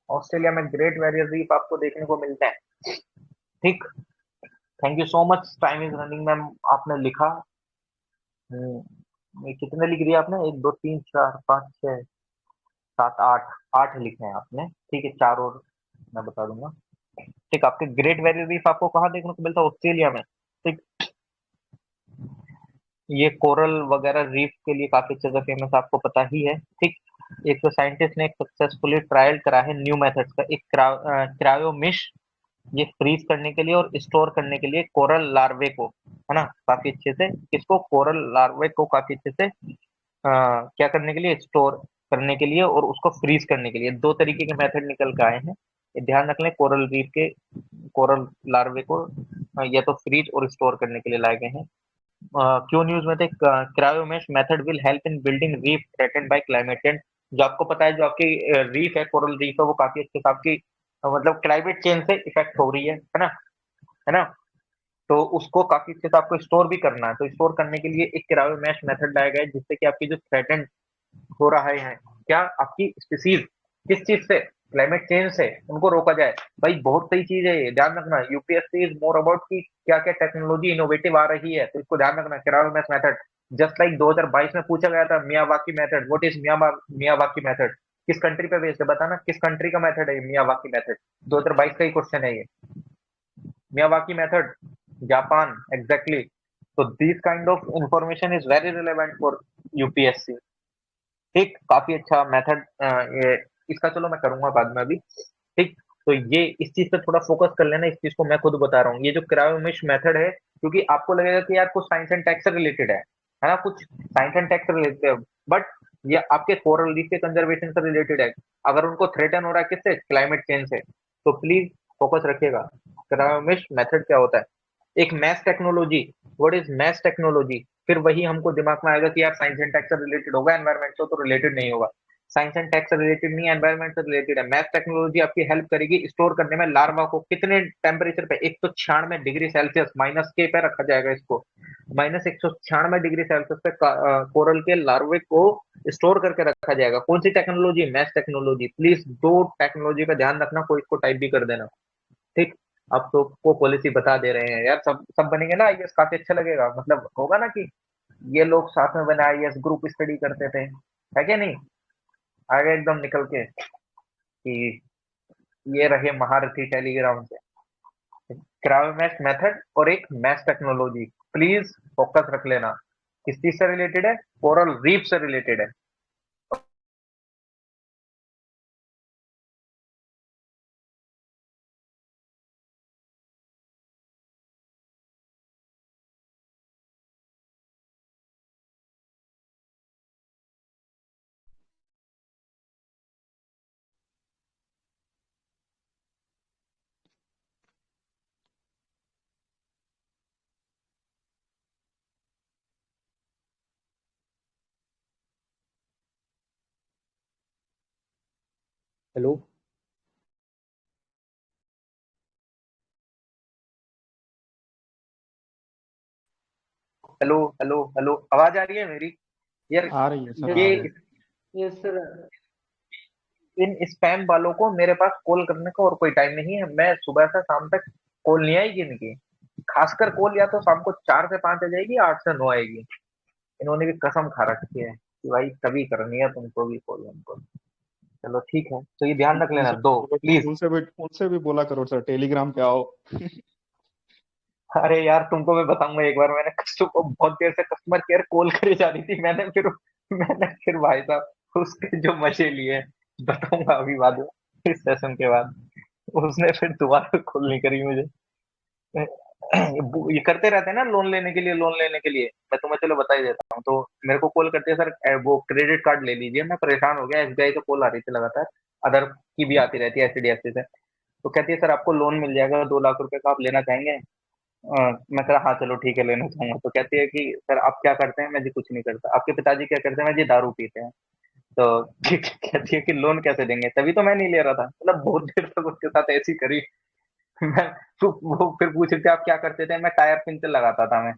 Australia में ग्रेट बैरियर रीफ आपको देखने को मिलते हैं, ठीक। Thank you so much, time is running ma'am, आपने लिखा। ये कितने लिख दिए आपने? 1 2 3 4 5 6 7 8, 8 लिखे हैं आपने, ठीक है, 4 और मैं बता दूंगा, ठीक। आपके ग्रेट बैरियर रीफ आपको कहाँ देखने को मिलता है? ऑस्ट्रेलिया में, ठीक। ये कोरल वगैरह रीफ के लिए काफी अच्छे से फेमस, आपको पता ही है, ठीक। एक तो साइंटिस्ट ने एक सक्सेसफुली ट्रायल करा है न्यू मेथड्स का, एक क्रायोमिश, ये फ्रीज करने के लिए और स्टोर करने के लिए कोरल लार्वे को, है ना, काफी अच्छे से इसको कोरल लार्वे को काफी अच्छे से क्या करने के लिए? स्टोर करने के लिए और उसको फ्रीज करने के लिए। दो तरीके के मेथड निकल के आए हैं, ये ध्यान रख लें। कोरल रीफ के कोरल लार्वे को या तो फ्रीज और स्टोर करने के लिए लाए गए हैं। क्यों न्यूज में थे? Cryomesh method will help in building reef threatened by climate change. जो आपको पता है जो आपकी रीफ है, कोरल रीफ है, वो काफी अच्छे से आपकी मतलब क्लाइमेट चेंज से इफेक्ट हो रही है ना, है ना? तो उसको काफी अच्छे से आपको स्टोर भी करना है, तो स्टोर करने के लिए एक क्रायोमेश मेथड लाया गया है जिससे कि आपकी जो थ्रेटेंड हो रहा है क्या आपकी स्पीसीज, किस चीज से? क्लाइमेट चेंज से, उनको रोका जाए। भाई बहुत सही चीज है ये, ध्यान रखना। यूपीएससी इज मोर अबाउट की क्या क्या टेक्नोलॉजी इनोवेटिव आ रही है, तो इसको ध्यान रखना। क्रायोमेश मेथड जस्ट लाइक 2022 में पूछा गया था Miyawaki method, what is Miyawaki method, किस कंट्री पे बेस्ड है? बताना किस कंट्री का मेथड है ये मियावाकी मेथड? 2022 का ही क्वेश्चन है ये, मियावाकी मेथड, जापान, एग्जैक्टली। तो this kind of information is very relevant for UPSC, ठीक। काफी अच्छा मेथड ये, इसका चलो मैं करूंगा बाद में अभी, ठीक। तो ये इस चीज पे थोड़ा फोकस कर लेना, इस चीज को मैं खुद बता रहा हूँ। ये जो क्रायोमिश मेथड है, क्योंकि आपको लगेगा कि यार कुछ साइंस एंड टेक से रिलेटेड है ना, कुछ साइंस एंड टेक से रिलेटेड है, बट ये आपके कोरल रीफ के कंजर्वेशन से रिलेटेड है। अगर उनको थ्रेटन हो रहा है किससे? क्लाइमेट चेंज से, तो प्लीज फोकस रखिएगा। क्रायोमिश मेथड क्या होता है? एक math technology, what is math technology? फिर वही हमको दिमाग में आएगा कि यार साइंस एंड टेक से रिलेटेड होगा, एनवायरमेंट से तो रिलेटेड नहीं होगा। साइंस एंड टेक से रिलेटेड नहीं है, एनवायरनमेंट से रिलेटेड है। मैथ टेक्नोलॉजी आपकी हेल्प करेगी स्टोर करने में लार्वा को कितने टेम्परेचर पे, 196 डिग्री सेल्सियस माइनस के पे रखा जाएगा इसको, -196 डिग्री सेल्सियस पे कोरल के लार्वे को स्टोर करके रखा जाएगा। कौन सी टेक्नोलॉजी? Math technology. प्लीज दो टेक्नोलॉजी का ध्यान रखना, कोई इसको टाइप भी कर देना, ठीक। अब तो को पॉलिसी बता दे रहे हैं यार, सब सब बनेंगे ना आईएएस, काफी अच्छा लगेगा, मतलब होगा ना कि ये लोग साथ में बने आईएएस, ग्रुप स्टडी करते थे, है क्या नहीं? आगे एकदम निकल के कि ये रहे महारथी टेलीग्राम से। क्रायोमैक्स मेथड और एक मैथ टेक्नोलॉजी, प्लीज फोकस रख लेना। किस चीज से रिलेटेड है? कोरल रीफ से रिलेटेड है। हेलो। हेलो हेलो हेलो, आवाज आ रही है मेरी? यार आ रही है सर, ये आ रही है। ये सर, इन स्पैम वालों को मेरे पास कॉल करने का और कोई टाइम नहीं है। मैं सुबह से शाम तक कॉल नहीं आएगी इनकी, खासकर कॉल या तो शाम को 4 से 5 आ जाएगी, 8 से 9 आएगी। इन्होंने भी कसम खा रखी है कि भाई कभी करनी है तुमको भी कॉल हमको। चलो ठीक है, तो ये ध्यान रख लेना उनसे दो प्लीज। उनसे भी बोला करो सर, टेलीग्राम पे आओ। अरे यार तुमको मैं बताऊंगा, एक बार मैंने कस्टमर को बहुत देर से कस्टमर केयर कॉल करे जा रही थी, मैंने फिर भाई साहब उसके जो मजे लिए बताऊंगा अभी बाद में, इस सेशन के बाद। उसने फिर दोबारा कॉल नहीं करी मुझे। ये करते रहते हैं ना लोन लेने के लिए, लोन लेने के लिए मैं तुम्हें चलो बता ही देता हूँ। तो मेरे को कॉल करते हैं, सर वो क्रेडिट कार्ड ले लीजिए। मैं परेशान हो गया, एसबीआई की कॉल आ रही थी लगातार, अदर की भी आती रहती है एचडीएफसी से। तो कहती है सर आपको लोन मिल जाएगा 2 लाख रुपए का, आप लेना चाहेंगे? मैं कहा हाँ चलो ठीक है, लेना चाहूंगा। तो कहती है कि सर आप क्या करते हैं? मैं जी कुछ नहीं करता। आपके पिताजी क्या करते हैं? मैं जी दारू पीते हैं। तो कहती है कि लोन कैसे देंगे? तभी तो मैं नहीं ले रहा था, मतलब बहुत देर तक उसके साथ ऐसी करी। मैं तो वो फिर पूछ रहे थे आप क्या करते थे? मैं टायर पिंचर लगाता था मैं।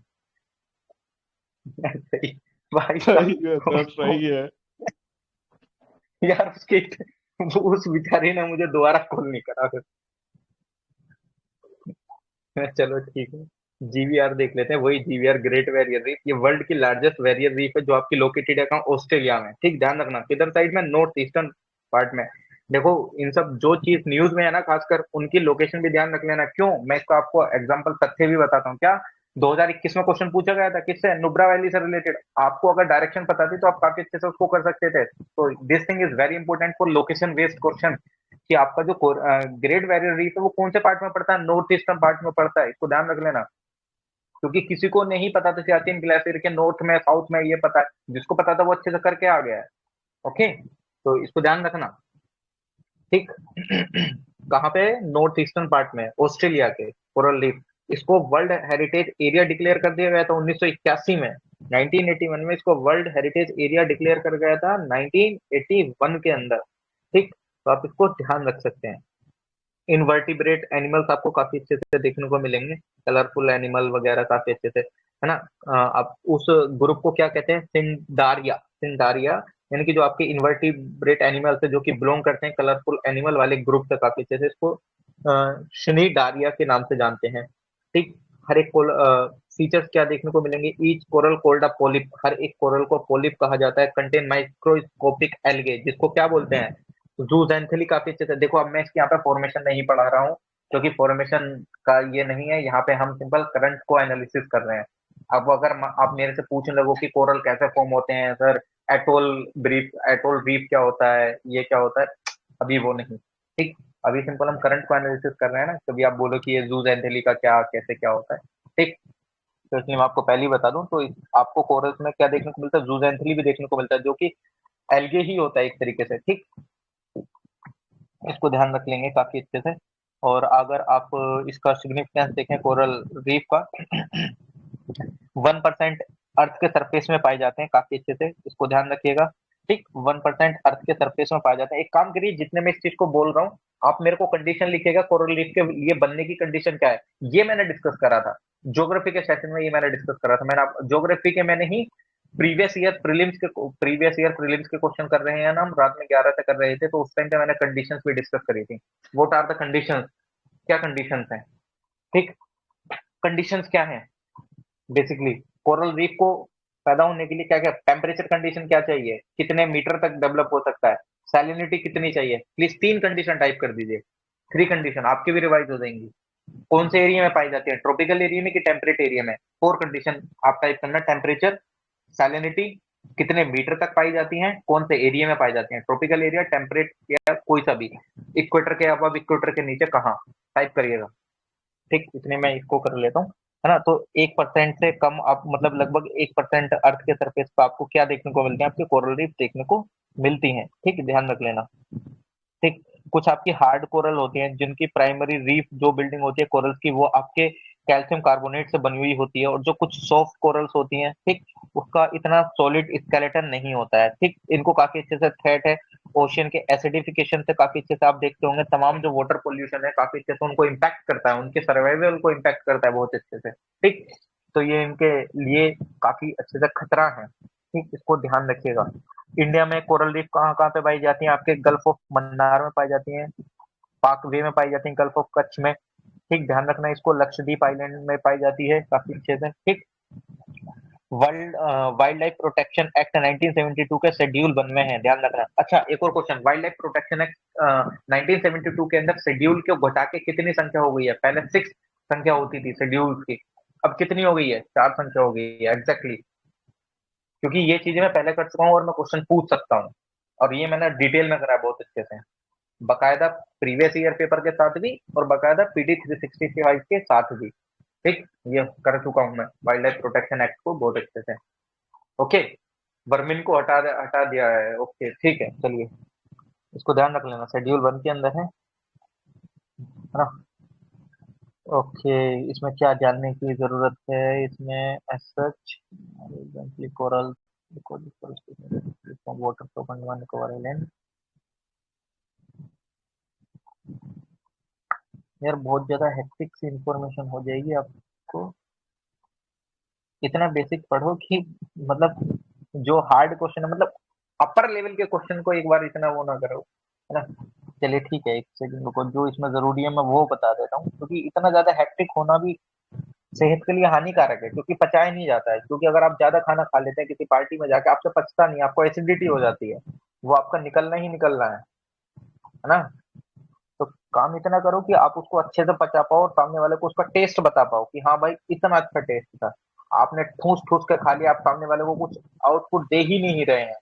सही भाई सही साहब। है सर, उसको सही है। यार उसके उस बेचारी ने मुझे दोबारा कॉल नहीं करा फिर। चलो ठीक है, जीवीआर देख लेते हैं। वही जीवीआर, ग्रेट बैरियर रीफ, ये वर्ल्ड की लार्जेस्ट बैरियर रीफ है, जो आपकी लोकेटेड है कहाँ? ऑस्ट्रेलिया में। ठीक, ध्यान रखना किधर साइड में? नॉर्थ ईस्टर्न पार्ट में। देखो इन सब जो चीज न्यूज में है ना, खासकर उनकी लोकेशन भी ध्यान रख लेना। क्यों? मैं इसको आपको एग्जांपल तथ्य भी बताता हूँ। क्या 2021 में क्वेश्चन पूछा गया था किससे? नुब्रा वैली से रिलेटेड। आपको अगर डायरेक्शन पता थी तो आप काफी अच्छे से उसको कर सकते थे। तो this thing is very important for location based question, कि आपका जो ग्रेट बैरियर रीफ है वो कौन से पार्ट में पड़ता है? नॉर्थ ईस्टर्न पार्ट में पड़ता है, इसको ध्यान रख लेना। क्योंकि किसी को नहीं पता था सियाचिन ग्लेशियर के नॉर्थ में साउथ में, ये पता है। जिसको पता था वो अच्छे से करके आ गया है। ओके, तो इसको ध्यान रखना, ठीक। कहाँ पे? नॉर्थ ईस्टर्न पार्ट में, ऑस्ट्रेलिया के कोरल रीफ। इसको वर्ल्ड हेरिटेज एरिया डिक्लेयर कर दिया गया था 1981 में। 1981 में इसको वर्ल्ड हेरिटेज एरिया डिक्लेयर कर गया था, 1981 के अंदर, ठीक। तो आप इसको ध्यान रख सकते हैं। इनवर्टिब्रेट एनिमल्स आपको काफी अच्छे से देखने को मिलेंगे, कलरफुल एनिमल वगैरह काफी अच्छे से, है ना। आप उस ग्रुप को क्या कहते हैं? सिंडारिया, सिंडारिया, यानी कि जो आपके इनवर्टिब्रेट एनिमल्स है जो कि बिलोंग करते हैं कलरफुल एनिमल वाले ग्रुप से, काफी अच्छे से इसको शनिडारिया के नाम से जानते हैं, ठीक। हर एक फीचर्स क्या देखने को मिलेंगे? ईच कोरल कोल्ड अ पोलिप, हर एक कोरल को पोलिप कहा जाता है। कंटेन माइक्रोस्कोपिक एल्गे, जिसको क्या बोलते हैं? जूजेंथली, काफी अच्छे से देखो। अब मैं इसके यहाँ पे फॉर्मेशन नहीं पढ़ा रहा हूँ, क्योंकि फॉर्मेशन का ये नहीं है, यहाँ पे हम सिंपल करंट को एनालिसिस कर रहे हैं। अब अगर आप मेरे से पूछने लगो कि कोरल कैसे फॉर्म होते हैं sir, atoll brief, atoll reef क्या होता है, ये क्या होता है, अभी वो नहीं, ठीक। अभी सिंपल हम करंट को एनालिसिस कर रहे हैं ना, कभी आप बोलो कि ये जूजेंथली का क्या कैसे क्या होता है, ठीक। तो इसलिए मैं आपको पहले ही बता दूं, तो आपको कोरल्स में क्या देखने को मिलता है? जूजेंथली भी देखने को मिलता है, जो कि एल्गे ही होता है एक तरीके से, ठीक। इसको ध्यान रख लेंगे काफी अच्छे से। और अगर आप इसका सिग्निफिकेंस देखें कोरल रीफ का, 1% अर्थ के सरफेस में पाए जाते हैं, काफी अच्छे से इसको ध्यान रखिएगा। ठीक, 1% अर्थ के सरफेस में पाए जाते हैं। एक काम करिए, जितने मैं इस चीज को बोल रहा हूँ, आप मेरे को कंडीशन लिखिएगा, कोरल रीफ के लिए बनने की कंडीशन क्या है। ये मैंने डिस्कस करा था ज्योग्राफी के सेशन में, ये मैंने डिस्कस करा था। मैंने ज्योग्राफी के मैंने ही प्रीवियस ईयर प्रीलिम्स के क्वेश्चन कर रहे हैं ना, हम रात में 11 से कर रहे थे, तो उस टाइम पे मैंने कंडीशंस भी डिस्कस करी थी। व्हाट आर द कंडीशंस, क्या कंडीशंस हैं। ठीक, कंडीशंस क्या है बेसिकली, कोरल रीफ को पैदा होने के लिए क्या क्या टेम्परेचर कंडीशन क्या चाहिए, कितने मीटर तक डेवलप हो सकता है, सैलिनिटी कितनी चाहिए। प्लीज 3 कंडीशन टाइप कर दीजिए, 3 कंडीशन आपकी भी रिवाइज हो जाएंगी। कौन से एरिया में पाई जाती है, ट्रॉपिकल एरिया में कि टेम्परेट एरिया में। 4 कंडीशन आप टाइप करना, टेम्परेचर, सैलिनिटी, कितने मीटर तक पाई जाती हैं, कौन से एरिया में पाई जाती हैं, ट्रॉपिकल एरिया, टेम्परेट या कोई सा भी, इक्वेटर के अबव इक्वेटर के नीचे कहाँ, टाइप करिएगा। ठीक, इतने मैं इसको कर लेता हूँ, है ना। तो 1% से कम, आप मतलब लगभग 1% अर्थ के सरफेस पर आपको क्या देखने को मिलते हैं, आपके कोरल रीफ देखने को मिलती हैं। ठीक, ध्यान रख लेना। ठीक, कुछ आपकी हार्ड कोरल होती हैं, जिनकी प्राइमरी रीफ जो बिल्डिंग होती है कोरल्स की, वो आपके कैल्शियम कार्बोनेट से बनी हुई होती है। और जो कुछ सॉफ्ट कोरल्स होती हैं, ठीक, उसका इतना सॉलिड स्केलेटन नहीं होता है। ठीक, इनको काफी अच्छे से थ्रेट है ओशियन के एसिडिफिकेशन से, काफी अच्छे से आप देखते होंगे तमाम जो वाटर पोल्यूशन है, काफी अच्छे से उनको इम्पैक्ट करता है, उनके सर्वाइवल को इम्पैक्ट करता है बहुत अच्छे से। ठीक, तो ये इनके लिए काफी अच्छे से खतरा है। ठीक, इसको ध्यान रखिएगा। इंडिया में कोरल रीफ कहाँ कहाँ पे पाई जाती है, आपके गल्फ ऑफ मन्नार में पाई जाती हैं, पाक वे में पाई जाती है, गल्फ ऑफ कच्छ में। ठीक, ध्यान रखना इसको, लक्षद्वीप आइलैंड में पाई जाती है काफी अच्छे से। ठीक, world wild life protection act 1972 के शेड्यूल 1 में है, ध्यान रखना। अच्छा, एक और question, wild life protection act 1972 के अंदर शेड्यूल को घटा के कितनी संख्या हो गई है। पहले 6 संख्या होती थी शेड्यूल की, अब कितनी हो गई है, 4 संख्या हो गई है एग्जैक्टली। क्योंकि ये चीजें मैं पहले कर चुका हूँ और मैं क्वेश्चन पूछ सकता हूँ, और ये मैंने डिटेल में करा है बहुत अच्छे से, बकायदा प्रीवियस ईयर पेपर के साथ भी और बकायदा पीटी 365 के साथ भी। ठीक, ये कर चुका हूं मैं वाइल्ड लाइफ प्रोटेक्शन एक्ट को बहुत अच्छे से। ओके, वर्मिन को हटा दिया है। ओके, ठीक है, चलिए इसको ध्यान रख लेना, शेड्यूल 1 के अंदर है ना। ओके, इसमें क्या जानने की जरूरत है, इसमें as such coral waterproof यार, बहुत ज्यादा हेक्टिक सी इंफॉर्मेशन हो जाएगी आपको। इतना बेसिक पढ़ो कि मतलब जो हार्ड क्वेश्चन है, मतलब अपर लेवल के क्वेश्चन को एक बार इतना वो ना करो, है ना। चलिए ठीक है, एक सेकंड को, जो इसमें जरूरी है मैं वो बता देता हूँ, क्योंकि इतना ज्यादा हेक्टिक होना भी सेहत के लिए हानिकारक है, क्योंकि पचाया नहीं जाता है। क्योंकि अगर आप ज्यादा खाना खा लेते हैं किसी पार्टी में जाके, आपसे पचता नहीं, आपको एसिडिटी हो जाती है, वो आपका निकलना ही निकलना है ना। तो काम इतना करो कि आप उसको अच्छे से पचा पाओ और सामने वाले को उसका टेस्ट बता पाओ कि हाँ भाई, इतना अच्छा टेस्ट था। आपने ठूस ठूस के खा लिया, आप सामने वाले को कुछ आउटपुट दे ही नहीं रहे हैं,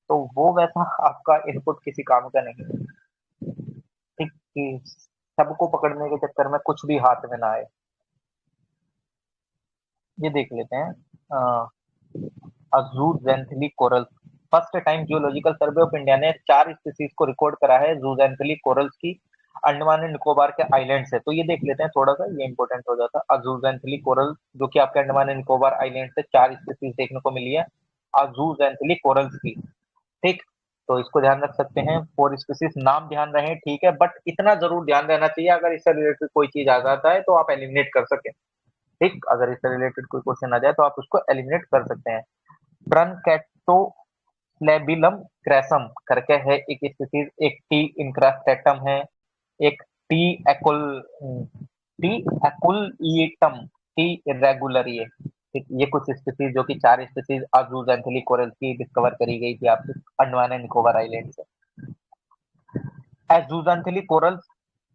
तो वो वैसा आपका इनपुट किसी काम का नहीं है। ठीक, कि सबको पकड़ने के चक्कर में कुछ भी हाथ में ना आए। ये देख लेते हैं, zooxanthellae coral. First time geological survey of India ने 4 स्पीसीज को रिकॉर्ड करा है जूजेंथली कोरल्स की, अंडमान एंड निकोबार के आइलैंड से। तो ये देख लेते हैं थोड़ा सा, ये इंपॉर्टेंट हो जाता है। अजूजेंथली कोरल, जो कि आपके अंडमान एंड निकोबार आइलैंड से 4 स्पीसीज देखने को मिली है अजूजेंथली कोरल्स की। ठीक, तो इसको ध्यान रख सकते हैं, 4 स्पीसीज नाम ध्यान रहे, ठीक है। बट इतना जरूर ध्यान रहना चाहिए, अगर इससे रिलेटेड कोई चीज आ जाता है तो आप एलिमिनेट कर सके। ठीक, अगर इससे रिलेटेड कोई क्वेश्चन आ जाए तो आप उसको एलिमिनेट कर सकते हैं। ब्रनकैटोफ्लेबिलम क्रैसम करके है एक स्पीसीज, एक टी इंक्रास्टेटम है, एक टी एकुल टी एकुलिएटम, टी इरेगुलर, ये कुछ स्पीसीज, जो कि 4 स्पीसीज अजूजेंथली कोरल की डिस्कवर करी गई थी आपके अंडमान एंड निकोबार आइलैंड से। एजूजेंथली कोरल्स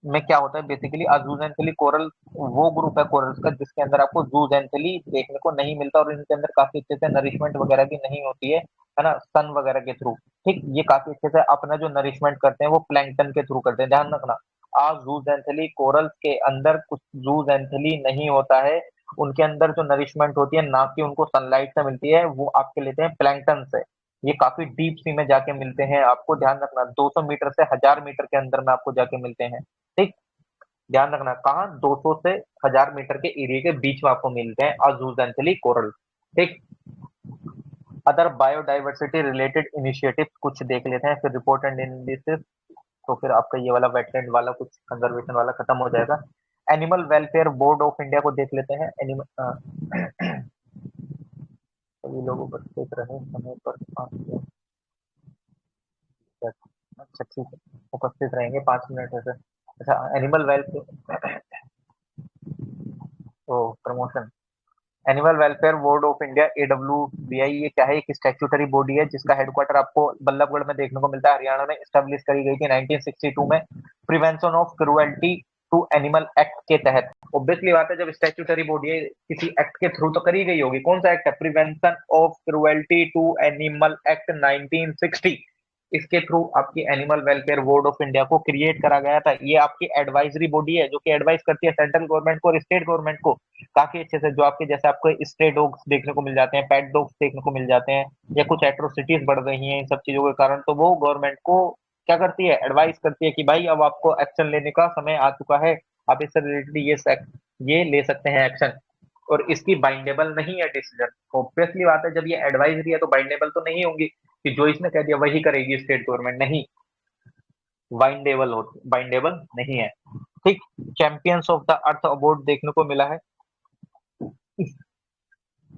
में क्या होता है बेसिकली, अजूजेंथली कोरल वो ग्रुप है कोरल्स का जिसके अंदर आपको जूजेंथली देखने को नहीं मिलता, और इनके अंदर काफी अच्छे से नरिशमेंट वगैरह भी नहीं होती है ना, सन वगैरह के थ्रू। ठीक, ये काफी अच्छे से अपना जो नरिशमेंट करते हैं वो प्लैंकटन के थ्रू करते हैं, ध्यान रखना। आज जूजेंथली कोरल्स के अंदर कुछ जूजेंथली नहीं होता है, उनके अंदर जो नरिशमेंट होती है ना कि उनको सनलाइट से मिलती है, वो आपके लेते हैं प्लैंकटन से। ये काफी डीप सी में जाके मिलते हैं, आपको ध्यान रखना 200 मीटर से 1000 मीटर के अंदर में आपको जाके मिलते हैं। ठीक, ध्यान रखना कहाँ, 200 से 1000 मीटर के एरिया के बीच में आपको मिलते हैं अजूजेंथली कोरल। ठीक, अदर बायोडाइवर्सिटी रिलेटेड इनिशिएटिव कुछ देख लेते हैं, फिर रिपोर्ट एंड इंडिसेस, तो फिर आपका ये वाला वेटलैंड वाला कुछ कंजर्वेशन वाला खत्म हो जाएगा। Animal welfare board of India को देख लेते हैं। एनिमल सभी लोग उपस्थित रहे समय पर 5 मिनट। अच्छा ठीक है, उपस्थित रहेंगे 5 मिनट ऐसे। अच्छा, एनिमल वेलफेयर, ओ promotion, animal welfare board of India AWBI, ये क्या है? एक स्टैट्यूटरी बॉडी है जिसका हेडक्वार्टर आपको बल्लभगढ़ में देखने को मिलता है, हरियाणा में। स्टैब्लिश करी गई थी 1962 में, prevention of cruelty to animal act के तहत। ऑब्वियसली बात है, जब स्टैट्यूटरी बॉडी है किसी एक्ट के थ्रू तो करी गई होगी। कौन सा एक्ट है? Prevention of cruelty to animal act 1960। इसके थ्रू आपकी animal welfare board of India को क्रिएट करा गया था। ये आपकी एडवाइजरी बॉडी है जो कि एडवाइस करती है सेंट्रल गवर्नमेंट को और स्टेट गवर्नमेंट को काफी अच्छे से। जो आपके जैसे आपको स्ट्रे डॉग्स देखने को मिल जाते हैं, पेट डॉग्स देखने को मिल जाते हैं, या कुछ एट्रोसिटीज बढ़ रही हैं इन सब चीजों के कारण, तो वो गवर्नमेंट को क्या करती है? एडवाइस करती है कि भाई अब आपको एक्शन लेने का समय आ चुका है, आप इससे रिलेटेड ये ले सकते हैं एक्शन। और इसकी बाइंडेबल नहीं है डिसीजन। ऑब्वियसली बात है, जब ये एडवाइजरी है तो बाइंडेबल तो नहीं होंगी कि जो इसने कह दिया वही करेगी स्टेट गवर्नमेंट, नहीं। बाइंडेबल नहीं है। ठीक। Champions of the earth award देखने को मिला है।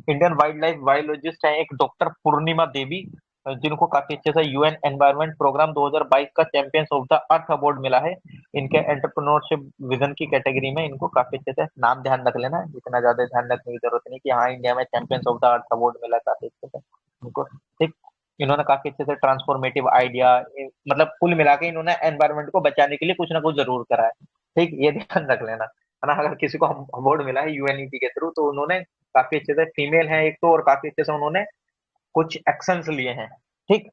इंडियन वाइल्ड लाइफ बायोलॉजिस्ट है एक डॉक्टर पूर्णिमा देवी, जिनको काफी अच्छे से यूएन एनवायरनमेंट प्रोग्राम 2022 का champions of the earth award मिला है। इनके एंटरप्रेन्योरशिप विजन की कैटेगरी में इनको काफी अच्छे से नाम ध्यान रख लेना है, इतना ज्यादा ध्यान रखने की जरूरत नहीं कि हाँ इंडिया में champions of the earth award मिला काफी अच्छे से इनको। ठीक। इन्होंने काफी अच्छे से ट्रांसफॉर्मेटिव आइडिया, मतलब कुल मिला के इन्होंने एनवायरनमेंट को बचाने के लिए कुछ ना कुछ जरूर करा है। ठीक, ये ध्यान रख लेना है ना। अगर किसी को अवार्ड मिला है यूएनईपी के थ्रू तो उन्होंने काफी अच्छे से, फीमेल है एक तो, और काफी अच्छे से उन्होंने कुछ एक्शंस लिए हैं। ठीक,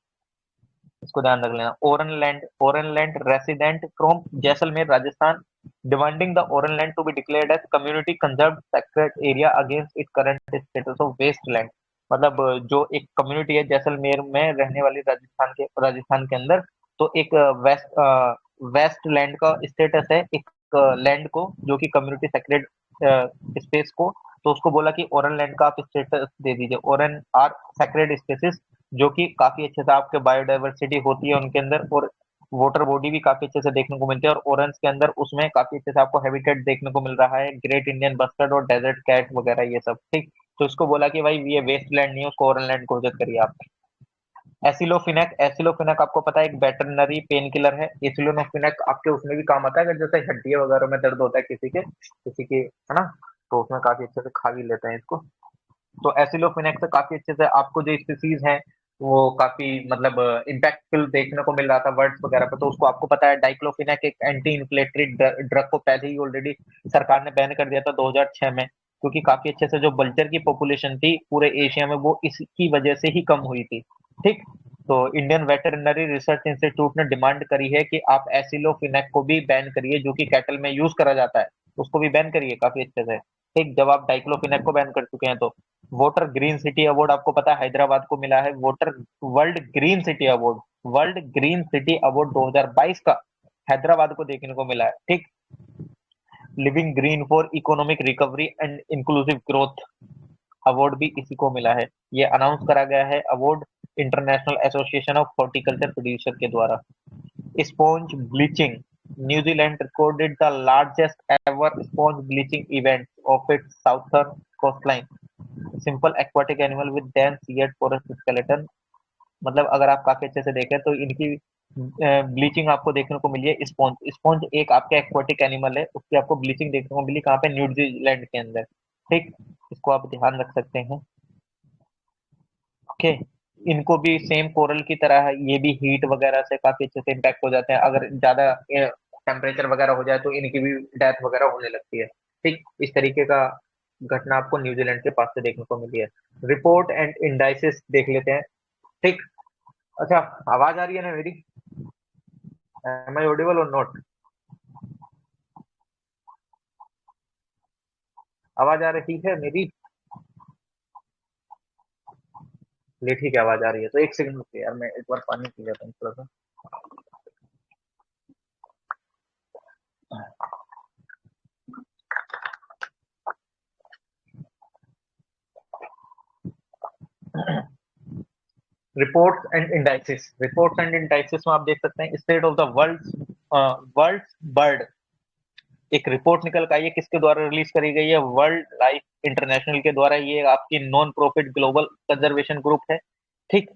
इसको ध्यान रख लेना। Oran land resident from Jaisalmer Rajasthan demanding the oran land to be declared as community conserve sacred area against it current status of waste land. मतलब जो एक कम्युनिटी है जैसलमेर में रहने वाली, राजस्थान के अंदर, तो एक वेस्ट लैंड का स्टेटस है एक लैंड को, जो कि कम्युनिटी सेक्रेट स्पेस को, तो उसको बोला कि ओरन लैंड का आप स्टेटस दे दीजिए। ओरन आर सेक्रेट स्पेसिस, जो कि काफी अच्छे से आपके बायोडाइवर्सिटी होती है उनके अंदर, और वाटर बॉडी भी काफी अच्छे से देखने को मिलती है। और ऑरेंज के अंदर उसमें काफी अच्छे से आपको हैबिटेट देखने को मिल रहा है, ग्रेट इंडियन बस्टर्ड और डेजर्ट कैट वगैरह ये सब। ठीक, तो उसको बोला कि भाई ये वेस्ट लैंड नहीं है, उसको ऑरेंज लैंड घोषित करिए आप। एसिलोफिनेक आपको पता है एक वेटरनरी पेन किलर है। एसिलोफिनेक आपके उसमें भी काम आता है, अगर जैसे हड्डियां वगैरह में दर्द होता है किसी के, है ना, तो उसमें काफी अच्छे से खा भी लेते हैं इसको। तो एसिलोफिनेक से काफी अच्छे से आपको जो स्पीसीज है वो काफी मतलब इम्पैक्टफुल देखने को मिल रहा था वर्ड्स वगैरह पे। तो उसको आपको पता है डाइक्लोफिनेक एक एंटी इन्फ्लेटरी ड्रग को पहले ही ऑलरेडी सरकार ने बैन कर दिया था 2006 में, क्योंकि काफी अच्छे से जो बल्चर की पॉपुलेशन थी पूरे एशिया में वो इसकी वजह से ही कम हुई थी। ठीक, तो इंडियन वेटरनरी रिसर्च इंस्टीट्यूट ने डिमांड करी है कि आप एसिलोफिनेक को भी बैन करिए, जो कि कैटल में यूज करा जाता है, उसको भी बैन करिए काफी अच्छे से। ठीक, जब आप डाइक्लोफिनेक को बैन कर चुके हैं तो। वाटर ग्रीन सिटी अवार्ड आपको पता है हैदराबाद को मिला है। Water world green city award, world green city award 2022 का हैदराबाद को देखने को मिला है। ठीक, living green for economic recovery and inclusive growth award भी इसी को मिला है। ये अनाउंस करा गया है award international association of horticulture producer के द्वारा। Sponge bleaching, New Zealand recorded the largest ever sponge bleaching event of its southern coastline. Simple aquatic animal with dense yet forest skeleton. मतलब अगर आप काफी अच्छे से देखें तो इनकी ब्लीचिंग आपको देखने को मिली है। स्पॉन्ज स्पॉन्ज एक आपका एक्वाटिक एनिमल है, उसकी आपको ब्लीचिंग देखने को मिली कहाँ पे? न्यूजीलैंड के अंदर। ठीक, इसको आप ध्यान रख सकते हैं। ओके, इनको भी सेम कोरल की तरह है, ये भी हीट वगैरह से काफी अच्छे से इम्पैक्ट हो जाते हैं। अगर ज्यादा टेम्परेचर वगैरह हो जाए तो इनकी भी डेथ वगैरह होने लगती है। ठीक, इस तरीके का घटना आपको न्यूजीलैंड के पास से देखने को मिली है। रिपोर्ट एंड इंडाइसिस देख लेते हैं। ठीक। अच्छा, आवाज आ रही है ना मेरी? एम आई ऑडिबल और नॉट? आवाज आ रही है मेरी? चलिए ठीक है, आवाज आ रही है तो एक सेकंड रुकिए यार, मैं एक बार पानी पी लेता हूँ थोड़ा सा। रिपोर्ट्स एंड इंडाइसिस में आप देख सकते हैं state of the world bird, एक रिपोर्ट निकल कर आई है, किसके द्वारा रिलीज करी गई है, वर्ल्ड लाइफ इंटरनेशनल के द्वारा। ये आपकी non profit global conservation group है, ठीक।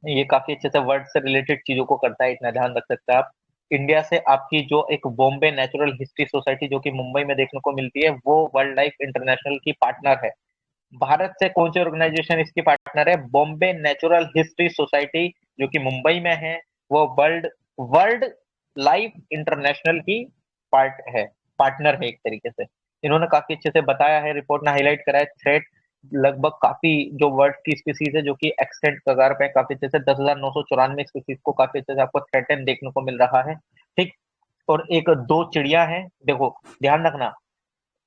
ये काफी अच्छे से वर्ड से रिलेटेड चीजों को करता है, इतना ध्यान रख सकते हैं आप। इंडिया से आपकी जो एक बॉम्बे नेचुरल हिस्ट्री सोसाइटी जो कि मुंबई में देखने को मिलती है, वो वर्ल्ड लाइफ इंटरनेशनल की पार्टनर है। भारत से कौन सी ऑर्गेनाइजेशन इसकी पार्टनर है, बॉम्बे नेचुरल हिस्ट्री सोसाइटी जो कि मुंबई में है, वो वर्ल्ड वर्ल्ड लाइफ इंटरनेशनल की पार्ट है पार्टनर है एक तरीके से। इन्होंने काफी अच्छे से बताया है, रिपोर्ट ने हाईलाइट करा है थ्रेट, लगभग काफी जो वर्ड की स्पीसीज है जो कि एक्सटेंट कगार पे है, काफी अच्छे से 10,994 स्पीसीज को काफी अच्छे से आपको थ्रेटन देखने को मिल रहा है, ठीक। और एक दो चिड़िया हैं, देखो ध्यान रखना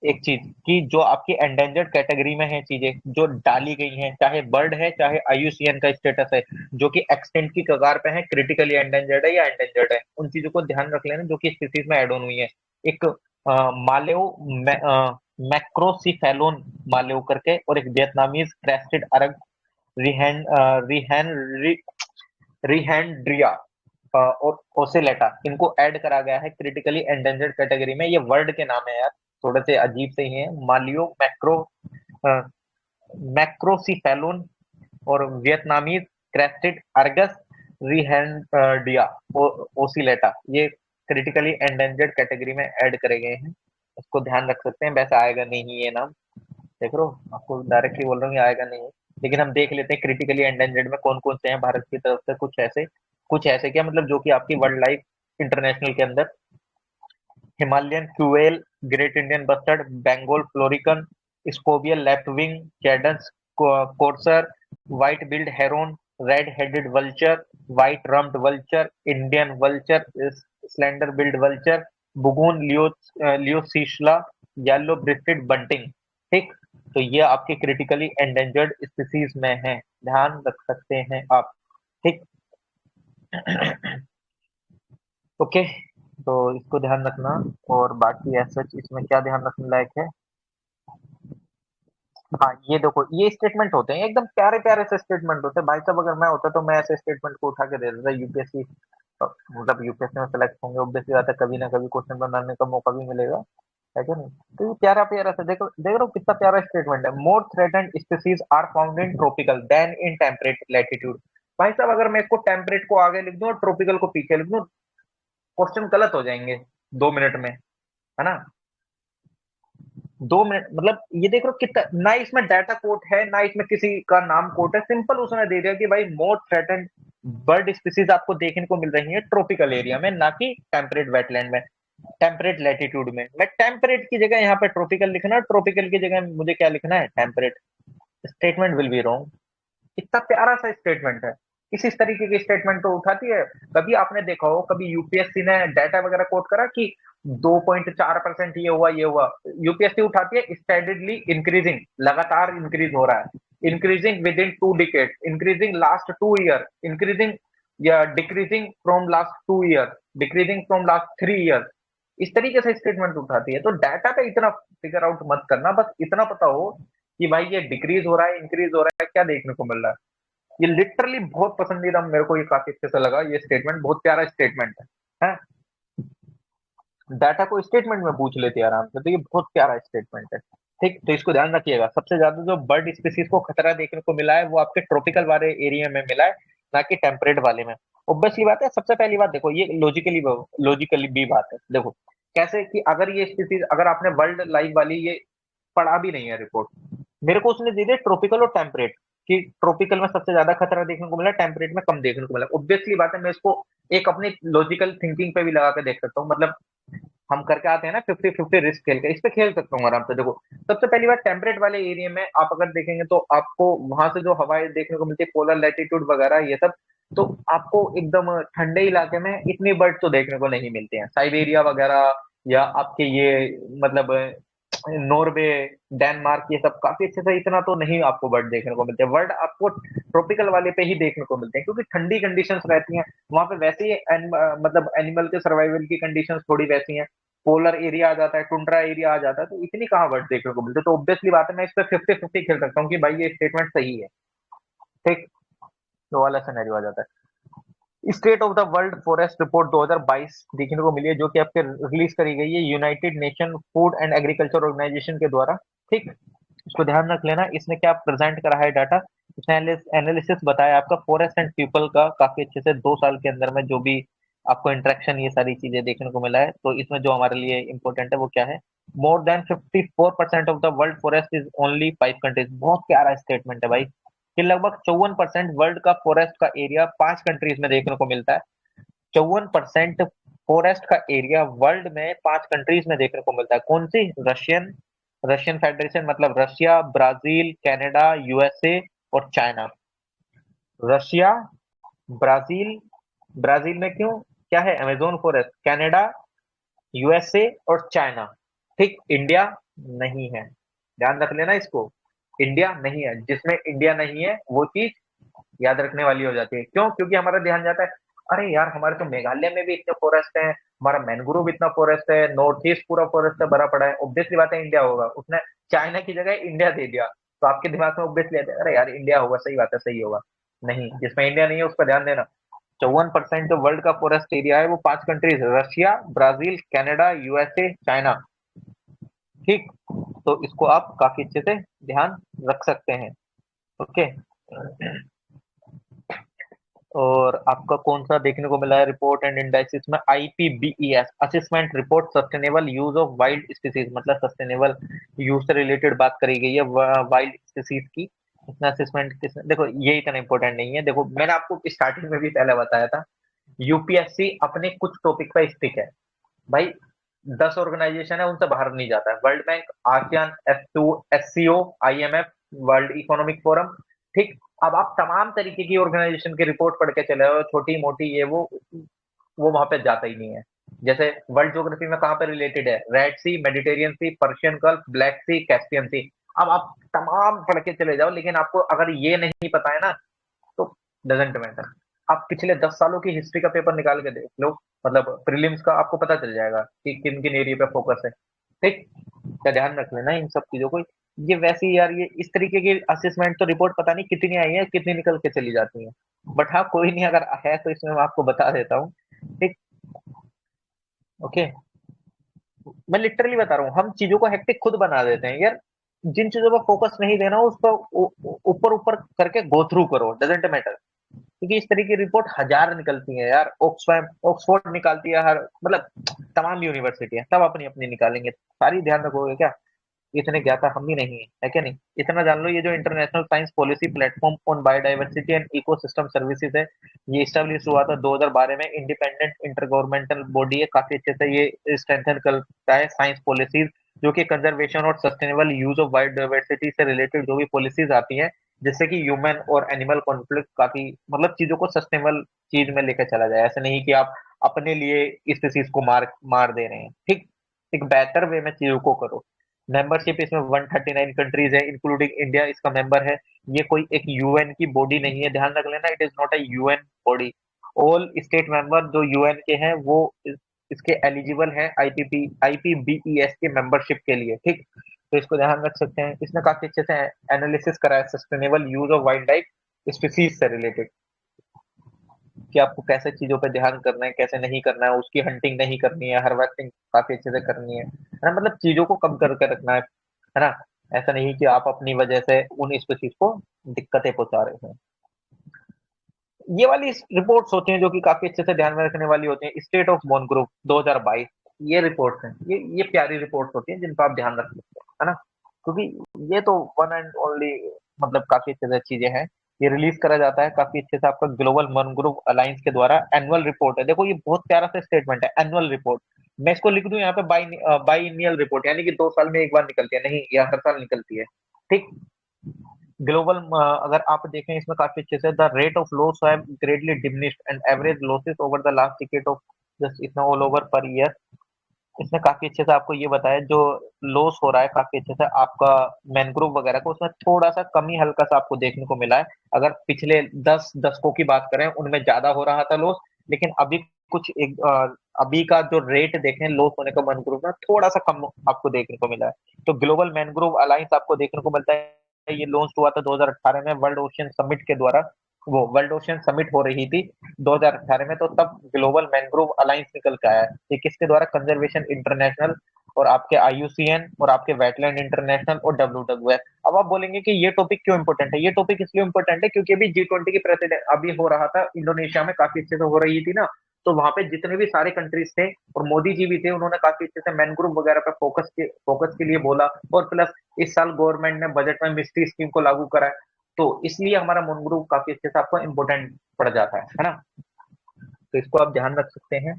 एक चीज कि जो आपकी एंडेंजर्ड कैटेगरी में है, चीजें जो डाली गई हैं, चाहे बर्ड है चाहे आईयूसीएन का स्टेटस है, जो कि एक्सटेंट की कगार पे है, क्रिटिकली एंडेंजर्ड है या एंडेंजर्ड है, उन चीजों को ध्यान रख लेना जो कि स्पीसीज में एड ऑन हुई है। एक मालेव मैक्रोसिफेलोन मालेव करके, और एक वियतनामीज क्रेस्टेड अरग रिहैन रिहैन रिहैंड्रिया और ओसेलेटा, इनको ऐड करा गया है क्रिटिकली एंडेंजर्ड कैटेगरी में। ये वर्ड के नाम है यार, थोड़े से अजीब से ही हैं, मालियो मैक्रोसिफेलोन और वियतनामीज क्रेस्टेड अर्गस रिहैंडिया ओसिलेटा, ये क्रिटिकली एंडेंजर्ड कैटेगरी में ऐड करे गए हैं, इसको ध्यान रख सकते हैं। वैसे आएगा नहीं ये नाम, देख लो आपको डायरेक्टली बोल रहा हूँ ये आएगा नहीं है, लेकिन हम देख लेते हैं क्रिटिकली एंडेंजर्ड में कौन कौन से हैं भारत की तरफ से। कुछ ऐसे क्या मतलब जो कि आपकी वर्ल्ड लाइफ इंटरनेशनल के अंदर, Himalayan quail, great Indian bustard, Bengal florican, sociable lapwing, cadence courser, white billed heron, red headed vulture, white rumped vulture, Indian vulture, slender billed vulture, Bugun liocichla, yellow breasted bunting, ठीक। तो ये आपके critically endangered species में है, ध्यान रख सकते हैं आप, ठीक। ओके, तो इसको ध्यान रखना। और बाकी ऐसा इसमें क्या ध्यान रखने लायक है, हाँ ये देखो ये स्टेटमेंट होते हैं एकदम प्यारे प्यारे से स्टेटमेंट होते हैं भाई साहब, अगर मैं होता तो मैं ऐसे स्टेटमेंट को उठा के दे देता यूपीएससी, मतलब यूपीएससी में सेलेक्ट होंगे ऑब्वियसली बात है, कभी ना कभी क्वेश्चन बनाने का मौका भी मिलेगा, है क्या नहीं। तो ये प्यारा प्यारा सा देखो, देख रहे हो कितना प्यारा स्टेटमेंट है, more threatened species are found in tropical than in temperate latitude. भाई साहब अगर मैं इसको टेम्परेट को आगे लिख दूं और ट्रॉपिकल को पीछे लिख दूं, क्वेश्चन गलत हो जाएंगे 2 मिनट में, है ना। 2 मिनट मतलब ये देख रहे हो कितना, ना इसमें डाटा कोट है ना इसमें किसी का नाम कोट है, सिंपल उसने दे दिया कि भाई मोर थ्रेटेंड बर्ड स्पीसीज आपको देखने को मिल रही है ट्रॉपिकल एरिया में, ना कि टेम्परेट वेटलैंड में, टेम्परेट लैटिट्यूड में। मैं टेम्परेट की जगह यहाँ पे ट्रॉपिकल लिखना, ट्रॉपिकल की जगह मुझे क्या लिखना है, temperate. Statement will be wrong. इतना प्यारा सा स्टेटमेंट है, इस तरीके की स्टेटमेंट तो उठाती है। कभी आपने देखा हो, कभी यूपीएससी ने डाटा वगैरह कोट करा कि 2.4% ये हुआ ये हुआ, यूपीएससी उठाती है स्टेडली इंक्रीजिंग, लगातार इंक्रीज हो रहा है, increasing within 2 decade, increasing last 2 year, increasing या decreasing from last 2 year, decreasing from last 3 year, इस तरीके से स्टेटमेंट उठाती है। तो डाटा पे इतना फिगर आउट मत करना, बस इतना पता हो कि भाई ये डिक्रीज हो रहा है इंक्रीज हो रहा है, क्या देखने को मिल रहा है। ये लिटरली बहुत पसंदीदा मेरे को, ये काफी अच्छे से लगा, ये स्टेटमेंट बहुत प्यारा स्टेटमेंट है। डाटा को स्टेटमेंट में पूछ लेते हैं आराम से, तो ये बहुत प्यारा स्टेटमेंट है, ठीक। तो इसको ध्यान रखिएगा, सबसे ज्यादा जो बर्ड स्पीसीज को खतरा देखने को मिला है वो आपके ट्रॉपिकल वाले एरिया में मिला है, ना कि टेम्परेट वाले में। ऑब्वियसली बात है, सबसे पहली बात देखो, ये लॉजिकली भी बात है, देखो कैसे कि अगर ये स्पीसीज, अगर आपने वर्ल्ड लाइफ वाली ये पढ़ा भी नहीं है रिपोर्ट, मेरे को उसने दे दिया ट्रॉपिकल और टेम्परेट, कि ट्रॉपिकल में सबसे ज्यादा खतरा देखने को मिला, टेम्परेट में कम देखने को मिला। ऑब्वियसली बात है, मैं इसको एक अपनी लॉजिकल थिंकिंग पे भी लगा के देख सकता हूँ, मतलब हम करके आते हैं ना 50-50 रिस्क खेल के, इस पे खेल सकता हूँ आराम से। देखो सबसे पहली बात, टेम्परेट वाले एरिया में आप अगर देखेंगे तो आपको वहां से जो हवाएं देखने को मिलती है, पोलर लैटिट्यूड वगैरह ये सब, तो आपको एकदम ठंडे इलाके में इतनी बर्ड तो देखने को नहीं मिलते हैं, साइबेरिया वगैरह या आपके ये मतलब नॉर्वे, डेनमार्क, ये सब काफी अच्छे से इतना तो नहीं आपको बर्ड देखने को मिलते हैं। बर्ड आपको ट्रॉपिकल वाले पे ही देखने को मिलते हैं, क्योंकि ठंडी कंडीशंस रहती हैं वहां पे, वैसे ही मतलब एनिमल के सर्वाइवल की कंडीशंस थोड़ी वैसी हैं, पोलर एरिया आ जाता है, टुंड्रा एरिया आ जाता है, तो इतनी कहाँ बर्ड देखने को मिलते हैं। तो ऑब्वियसली बात है, मैं इस पे 50-50 खेल सकता हूँ कि भाई ये स्टेटमेंट सही है, ठीक। वो वाला सिनेरियो आ जाता है। State of the world forest report 2022 देखने को मिली है, जो कि आपके रिलीज करी गई है United Nation Food and Agriculture Organization के द्वारा। ठीक, इसको ध्यान रख लेना। इसने क्या प्रेजेंट करा है डाटा, इसने एनालिसिस बताया आपका फॉरेस्ट एंड पीपल का काफी अच्छे से 2 साल के अंदर में जो भी आपको इंटरेक्शन ये सारी चीजें देखने को मिला है। तो इसमें जो हमारे लिए इंपॉर्टेंट है वो क्या है, more than 54% of the world forest is only 5 countries. बहुत प्यारा स्टेटमेंट है भाई, कि लगभग 54% वर्ल्ड का फॉरेस्ट का एरिया 5 कंट्रीज में देखने को मिलता है। 54% फॉरेस्ट का एरिया वर्ल्ड में 5 कंट्रीज में देखने को मिलता है। कौन सी? रशियन रशियन फेडरेशन, मतलब रशिया, ब्राजील, कनाडा, यूएसए और चाइना। रशिया, ब्राजील, ब्राजील में क्यों, क्या है, अमेजोन फॉरेस्ट, कनाडा, यूएसए और चाइना। ठीक, इंडिया नहीं है, ध्यान रख लेना इसको, इंडिया नहीं है। जिसमें इंडिया नहीं है वो चीज याद रखने वाली हो जाती है। क्यों? क्योंकि हमारा ध्यान जाता है, अरे यार हमारे तो मेघालय में भी इतने फॉरेस्ट हैं, हमारा मैनग्रोव इतना फॉरेस्ट है, नॉर्थ ईस्ट पूरा फॉरेस्ट से भरा पड़ा है, ऑब्वियसली बात है इंडिया होगा। उसने चाइना की जगह इंडिया दे दिया, तो आपके दिमाग में ऑब्वियसली आता है, अरे यार इंडिया होगा, सही बात है, सही होगा। नहीं, जिसमें इंडिया नहीं है उस पर ध्यान देना। 54% जो वर्ल्ड का फॉरेस्ट एरिया है वो 5 countries, Russia, Brazil, Canada, USA, China. ठीक, तो इसको आप काफी अच्छे से ध्यान रख सकते हैं। ओके, और आपका कौन सा देखने को मिला है रिपोर्ट एंड इंडाइसिस में, IPBES assessment report sustainable use of wild species, मतलब सस्टेनेबल यूज से रिलेटेड बात करी गई है वाइल्ड स्पीसीज की। इसमें असेसमेंट किसने, देखो ये इतना इंपॉर्टेंट नहीं है। देखो मैंने आपको स्टार्टिंग में भी पहले बताया था, यूपीएससी अपने कुछ टॉपिक पर स्टिक है भाई। 10 ऑर्गेनाइजेशन है उनसे बाहर नहीं जाता है, world bank, ASEAN, SCO, IMF, world economic forum. ठीक, अब आप तमाम तरीके की ऑर्गेनाइजेशन की रिपोर्ट पढ़ के चले जाओ, छोटी मोटी ये वो वहां पे जाता ही नहीं है। जैसे वर्ल्ड ज्योग्राफी में कहाँ पे रिलेटेड है, रेड सी, मेडिटेरियन सी, पर्शियन गल्फ, ब्लैक सी, कैस्पियन सी। अब आप तमाम पढ़ के चले जाओ, लेकिन आपको अगर ये नहीं पता है ना, तो डजेंट मैटर। आप पिछले 10 सालों की हिस्ट्री का पेपर निकाल के देख लो, मतलब प्रीलिम्स का, आपको पता चल जाएगा कि किन किन एरिया पे फोकस है। ठीक, क्या ध्यान रख लेना इन सब चीजों को। ये वैसी यार, ये इस तरीके की असेसमेंट तो रिपोर्ट पता नहीं कितनी आई है, कितनी निकल के चली जाती है। बट हाँ कोई नहीं, अगर है तो इसमें मैं आपको बता देता हूँ। ठीक, ओके, मैं लिटरली बता रहा हूँ, हम चीजों को हेक्टिक खुद बना देते हैं यार। जिन चीजों पर फोकस नहीं देना उस पर ऊपर ऊपर करके गो थ्रू करो, डजेंट मैटर। क्योंकि इस तरह की रिपोर्ट हजार निकलती है यार, ऑक्सफैम ऑक्सफोर्ड निकालती है हर, मतलब तमाम यूनिवर्सिटी है, सब अपनी अपनी निकालेंगे, सारी ध्यान रखोगे क्या? इतने ज्ञाता हम भी नहीं है क्या नहीं? इतना जान लो, ये जो international science policy platform on biodiversity and ecosystem services है, ये स्टैब्लिश हुआ था 2012 में। इंडिपेंडेंट इंटर गवर्नमेंटल बॉडी है, काफी अच्छे से ये स्ट्रेंथन करता है साइंस पॉलिसीज, जो कि कंजर्वेशन और सस्टेनेबल यूज ऑफ बायोडाइवर्सिटी से रिलेटेड जो भी पॉलिसीज आती हैं, जिससे कि ह्यूमन और एनिमल कॉन्फ्लिक्ट काफी, मतलब चीजों को सस्टेनेबल चीज में लेकर चला जाए। ऐसे नहीं कि आप अपने लिए इस चीज को मार मार दे रहे हैं। ठीक, एक बेहतर वे में चीजों को करो। मेंबरशिप इसमें 139 कंट्रीज है, इंक्लूडिंग इंडिया इसका मेंबर है। ये कोई एक यूएन की बॉडी नहीं है, ध्यान रख लेना, it is not a UN body. All state member जो यूएन के हैं वो इसके एलिजिबल हैं आईपीबीईएस के मेंबरशिप के लिए। ठीक, तो इसको ध्यान रख सकते हैं। इसने काफी अच्छे से एनालिसिस करा है sustainable use of wild life species से रिलेटेड, कि आपको कैसे चीजों पे ध्यान करना है, कैसे नहीं करना है, उसकी हंटिंग नहीं करनी है, हार्वेस्टिंग काफी अच्छे से करनी है ना, मतलब चीजों को कम करके रखना है ना। ऐसा नहीं कि आप अपनी वजह से उन स्पीसीज को दिक्कतें पहुंचा रहे हैं। ये वाली रिपोर्ट्स होती हैं जो कि काफी अच्छे से ध्यान में रखने वाली होती हैं। स्टेट ऑफ मैंग्रोव 2022, ये रिपोर्ट्स हैं, ये प्यारी रिपोर्ट्स होती हैं जिन पर आप ध्यान रख सकते हैं, है ना। क्योंकि ये तो वन एंड ओनली, मतलब काफी अच्छे से चीजें हैं। ये रिलीज करा जाता है काफी अच्छे से आपका ग्लोबल मैंग्रोव अलायंस के द्वारा। एनुअल रिपोर्ट है, देखो ये बहुत प्यारा सा स्टेटमेंट है, एनुअल रिपोर्ट। मैं इसको लिख दूं यहाँ पे, बाइनियल रिपोर्ट, यानी कि 2 साल में एक बार निकलती है, नहीं, यह हर साल निकलती है। ठीक, ग्लोबल, अगर आप देखें इसमें काफी अच्छे से, the rate of loss have greatly diminished and average losses over the last decade of just इतना ऑल ओवर पर ईयर। इसने काफी अच्छे से आपको ये बताया, जो लॉस हो रहा है काफी अच्छे से आपका मैनग्रोव वगैरह को, उसमें थोड़ा सा कमी हल्का सा आपको देखने को मिला है। अगर पिछले 10 दशकों की बात करें उनमें ज्यादा हो रहा था लॉस, लेकिन अभी कुछ एक अभी का जो रेट देखें लॉस होने का मैनग्रोव में, थोड़ा सा कम आपको देखने को मिला है। तो ग्लोबल मैनग्रोव अलायंस आपको देखने को मिलता है, ये लॉन्च हुआ था 2018 में वर्ल्ड ओशियन समिट के द्वारा। वो वर्ल्ड ओशन समिट हो रही थी 2018 में, तो तब ग्लोबल मैंग्रोव अलायंस निकल के आया है। ये किसके द्वारा? कंजर्वेशन इंटरनेशनल और आपके आईयूसीएन और आपके वेटलैंड इंटरनेशनल और डब्ल्यूडब्ल्यूएफ। अब आप बोलेंगे कि ये टॉपिक क्यों इंपॉर्टेंट है? ये टॉपिक इसलिए इंपॉर्टेंट है क्योंकि अभी G20 की प्रेसिडेंट अभी हो रहा था इंडोनेशिया में, काफी अच्छे से हो रही थी ना। तो वहां पे जितने भी सारे कंट्रीज थे और मोदी जी भी थे, उन्होंने काफी अच्छे से मैनग्रोव वगैरह पे फोकस के लिए बोला। और प्लस इस साल गवर्नमेंट ने बजट में मिस्ट्री स्कीम को लागू करा है। तो इसलिए हमारा मैनग्रोव काफी अच्छे से आपको इम्पोर्टेंट पड़ जाता है ना। तो इसको आप ध्यान रख सकते हैं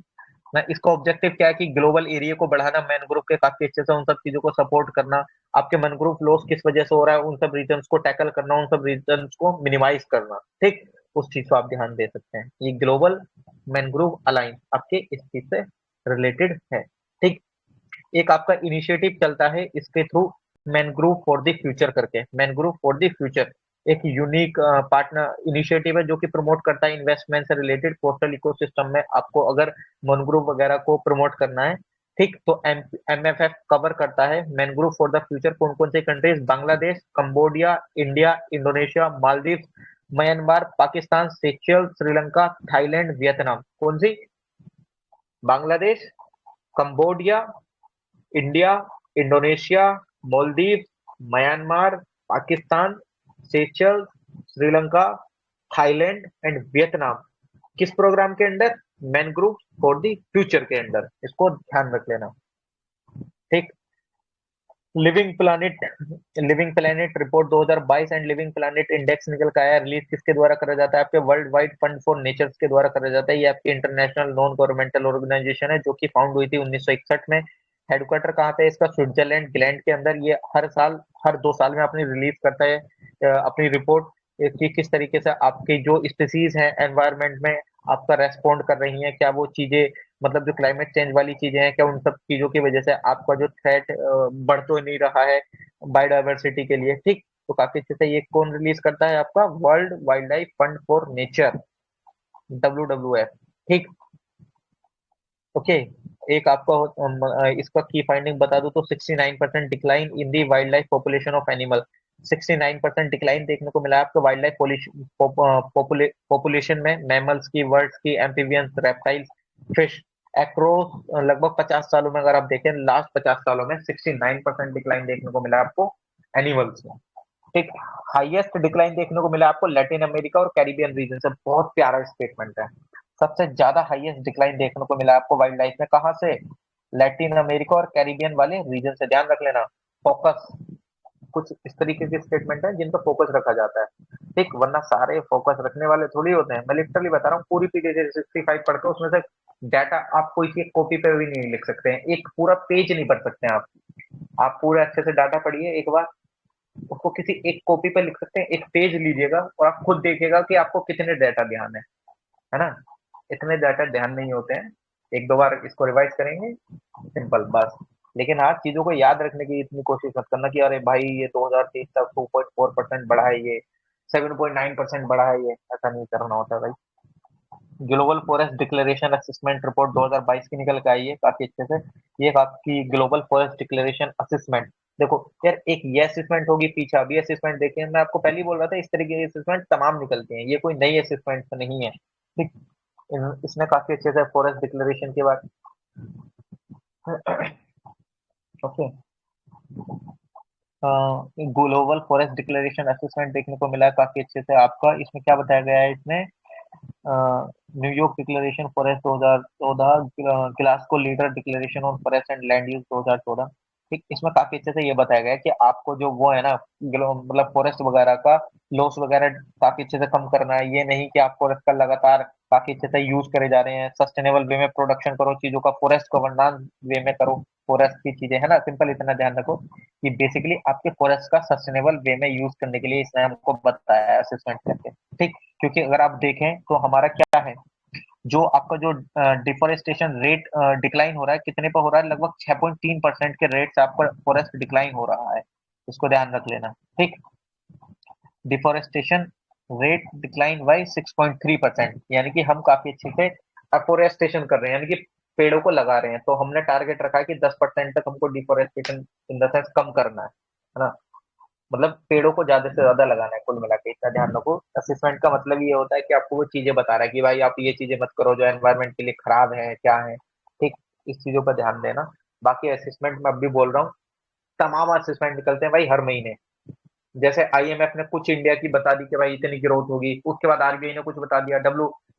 ना। इसका ऑब्जेक्टिव क्या है कि ग्लोबल एरिया को बढ़ाना, मैनग्रोव के काफी अच्छे से उन सब चीजों को सपोर्ट करना, आपके मैनग्रोव लॉस किस वजह से हो रहा है उन सब रीजन्स को टैकल करना, उन सब रीजन्स को मिनिमाइज करना। ठीक, उस चीज को आप ध्यान दे सकते हैं। ये ग्लोबल मैनग्रोव अलायंस आपके इस चीज से रिलेटेड है। ठीक, एक आपका इनिशिएटिव चलता है इसके through, mangrove for the future करके। मैनग्रोव फॉर द फ्यूचर एक यूनिक पार्टनर इनिशिएटिव है जो कि प्रमोट करता है इन्वेस्टमेंट से रिलेटेड कोस्टल इकोसिस्टम में। आपको अगर मैनग्रोव वगैरह को प्रमोट करना है, ठीक, तो एमएफएफ कवर करता है मैनग्रोव फॉर द फ्यूचर। कौन कौन से countries? Bangladesh, Cambodia, India, Indonesia, Maldives, Myanmar, Pakistan, Seychelles, Sri Lanka, Thailand, Vietnam. कौन सी? Bangladesh, Cambodia, India, Indonesia, Maldives, Myanmar, Pakistan, Seychelles, Sri Lanka, Thailand and Vietnam. किस प्रोग्राम के under? Mangroves for the future के अंडर। इसको ध्यान रख लेना। ठीक, living planet report 2022 and living planet index निकल का आया। रिलीज किसके द्वारा करा जाता है? आपके World Wide Fund for Natures के द्वारा करा जाता है। ये आपकी इंटरनेशनल नॉन गवर्नमेंटल ऑर्गेनाइजेशन है जो कि फाउंड हुई थी 1961 में। हेडक्वार्टर कहाँ पे है इसका? स्विट्जरलैंड ग्लैंड के अंदर। ये हर साल, हर 2 साल में अपनी रिलीज करता है अपनी रिपोर्ट कि किस तरीके से आपकी जो स्पीसीज है एनवायरमेंट में आपका रेस्पॉन्ड कर रही है, क्या वो चीजें, मतलब जो क्लाइमेट चेंज वाली चीजें हैं, क्या उन सब चीजों की वजह से आपका जो थ्रेट बढ़ तो नहीं रहा है बायोडायवर्सिटी के लिए। ठीक, तो काफी अच्छे से ये कौन रिलीज करता है? आपका world wild life fund for nature, W. ठीक, ओके। एक आपका इसका की फाइंडिंग बता दूं तो 69% decline in the wild life population of animal. 69% decline देखने को मिला है आपको वाइल्ड लाइफ पॉपुलेशन में, मैमल्स की, बर्ड्स की, एम्फीबियंस, रेप्टाइल्स, फिश, एक्रॉस लगभग 50 सालों में। अगर आप देखें लास्ट 50 सालों में 69% डिक्लाइन देखने को मिला आपको एनिमल्स में। ठीक, हाईएस्ट डिक्लाइन देखने को मिला आपको लैटिन अमेरिका और कैरिबियन रीजन से। बहुत प्यारा स्टेटमेंट है। सबसे ज्यादा हाईएस्ट डिक्लाइन देखने को मिला आपको वाइल्ड लाइफ में, कहां से? लैटिन अमेरिका और कैरिबियन वाले रीजन से। ध्यान रख लेना। फोकस, कुछ इस तरीके के स्टेटमेंट है जिन पर फोकस रखा जाता है। ठीक, वरना सारे फोकस रखने वाले थोड़ी होते हैं। मैं लिटरली बता रहा हूँ, पूरी पीडीएफ 65 पढ़ के उसमें से डाटा आप कोई सी कॉपी पे भी नहीं लिख सकते हैं, एक पूरा पेज नहीं पढ़ सकते हैं आप पूरे अच्छे से डाटा पढ़िए एक बार, उसको किसी एक कॉपी पे लिख सकते हैं, एक पेज लीजिएगा और आप खुद देखिएगा कि आपको कितने डाटा ध्यान है ना। इतने डाटा ध्यान नहीं होते हैं। एक दो बार इसको रिवाइज करेंगे, सिंपल बस। लेकिन हाँ, चीजों को याद रखने की इतनी कोशिश मत करना कि अरे भाई ये 2023 तक 2.4% बढ़ा है, ये 7.9% बढ़ा है, ये ऐसा नहीं करना होता भाई। Global forest declaration assessment report 2022 की निकल के आई है काफी अच्छे से। ये आपकी ग्लोबल फॉरेस्ट डिक्लेरेशन असेसमेंट। देखो यार, एक ये असेसमेंट होगी, पीछे अभी असेसमेंट देखिए। मैं आपको पहले ही बोल रहा था इस तरीके के असेसमेंट तमाम निकलते हैं, ये कोई नई असेसमेंट नहीं है। ठीक, इसमें काफी अच्छे से फॉरेस्ट डिक्लेरेशन के बाद okay, global forest declaration assessment देखने को मिला है काफी अच्छे से आपका। इसमें क्या बताया गया है? इसमें New York declaration forest 2014, Glasgow leader declaration on forest and land use 2014। ठीक, इसमें काफी अच्छे से ये बताया गया है कि आपको जो वो है ना, मतलब फॉरेस्ट वगैरह का लॉस वगैरह काफी अच्छे से कम करना है। ये नहीं कि आप फॉरेस्ट का लगातार काफी अच्छे से यूज करे जा रहे हैं। सस्टेनेबल वे में प्रोडक्शन करो चीजों का, फॉरेस्ट गवर्नेंस वे में करो फॉरेस्ट की चीजें, है ना। सिंपल इतना ध्यान रखो कि बेसिकली आपके फॉरेस्ट का सस्टेनेबल वे में यूज करने के लिए इसने हमको बताया असेसमेंट करके। ठीक, क्योंकि अगर आप देखें तो हमारा क्या है, जो आपका जो डिफोरेस्टेशन रेट डिक्लाइन हो रहा है, कितने पर हो रहा है? लगभग 6.3% के रेट से आपका फॉरेस्ट डिक्लाइन हो रहा है। इसको ध्यान रख लेना। ठीक, डिफोरेस्टेशन रेट डिक्लाइन बाई 6.3%, यानी कि हम काफी अच्छे से अफोरेस्टेशन कर रहे हैं, यानी कि पेड़ों को लगा रहे हैं। तो हमने टारगेट रखा है कि 10% तक हमको डिफोरेस्टेशन इन द सेंस कम करना है ना। मतलब पेड़ों को ज्यादा से ज्यादा लगाना है, कुल मिला के इतना ध्यान रखो। असेसमेंट का मतलब ये होता है कि आपको वो चीजें बता रहा है कि भाई आप ये चीजें मत करो जो एनवायरनमेंट के लिए खराब है, क्या है। ठीक, इस चीजों पर ध्यान देना। बाकी असेसमेंट में अब भी बोल रहा हूँ, तमाम असेसमेंट निकलते हैं भाई हर महीने। जैसे आईएमएफ ने कुछ इंडिया की बता दी कि भाई इतनी ग्रोथ होगी, उसके बाद आरबीआई ने कुछ बता दिया,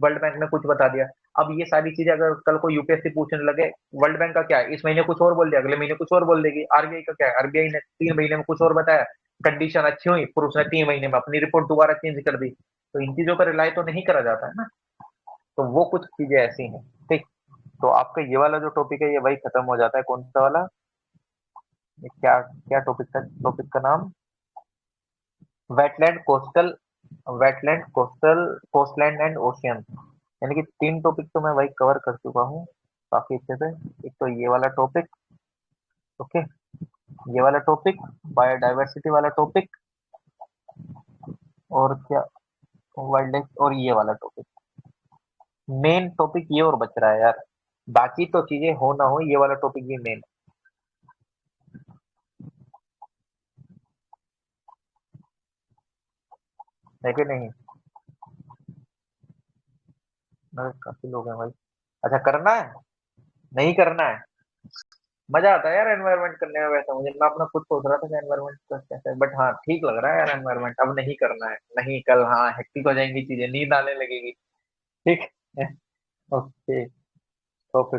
वर्ल्ड बैंक ने कुछ बता दिया। अब ये सारी चीजें अगर कल को यूपीएससी पूछने लगे, वर्ल्ड बैंक का क्या है, इस महीने कुछ और बोल दिया, अगले महीने कुछ और बोल देगी। आरबीआई का क्या है, आरबीआई ने 3 महीने में कुछ और बताया, कंडीशन अच्छी हुई, फिर उसने 3 महीने में अपनी रिपोर्ट दोबारा चेंज कर दी। तो इन चीजों पर रिलाई तो नहीं करा जाता है ना। तो वो कुछ चीजें ऐसी हैं। ठीक, तो आपका ये वाला जो टॉपिक है ये वही खत्म हो जाता है। कौन सा वाला, ये क्या क्या टॉपिक था, टॉपिक का नाम, wetland coastal, wetland coastal, coastland and ocean. यानी कि 3 टॉपिक तो मैं वही कवर कर चुका हूँ काफी अच्छे से। एक तो ये वाला टॉपिक, ओके, ये वाला टॉपिक, बायोडाइवर्सिटी वाला टॉपिक, और क्या, वाइल्ड लाइफ, और ये वाला टॉपिक। मेन टॉपिक ये और बच रहा है यार। बाकी तो चीजें हो ना हो, ये वाला टॉपिक भी मेन है कि नहीं। अरे काफी लोग हैं भाई। अच्छा, करना है, नहीं करना है। मजा आता है यार एनवायरनमेंट करने में। वैसा मुझे, मैं अपना खुद सोच रहा था कि एनवायरनमेंट का कैसा है, बट हाँ ठीक लग रहा है यार एनवायरनमेंट। अब नहीं करना है, नहीं कल हाँ हेक्टिक हो जाएंगी चीजें, नींद आने लगेगी। ठीक है, ओके। तो फिर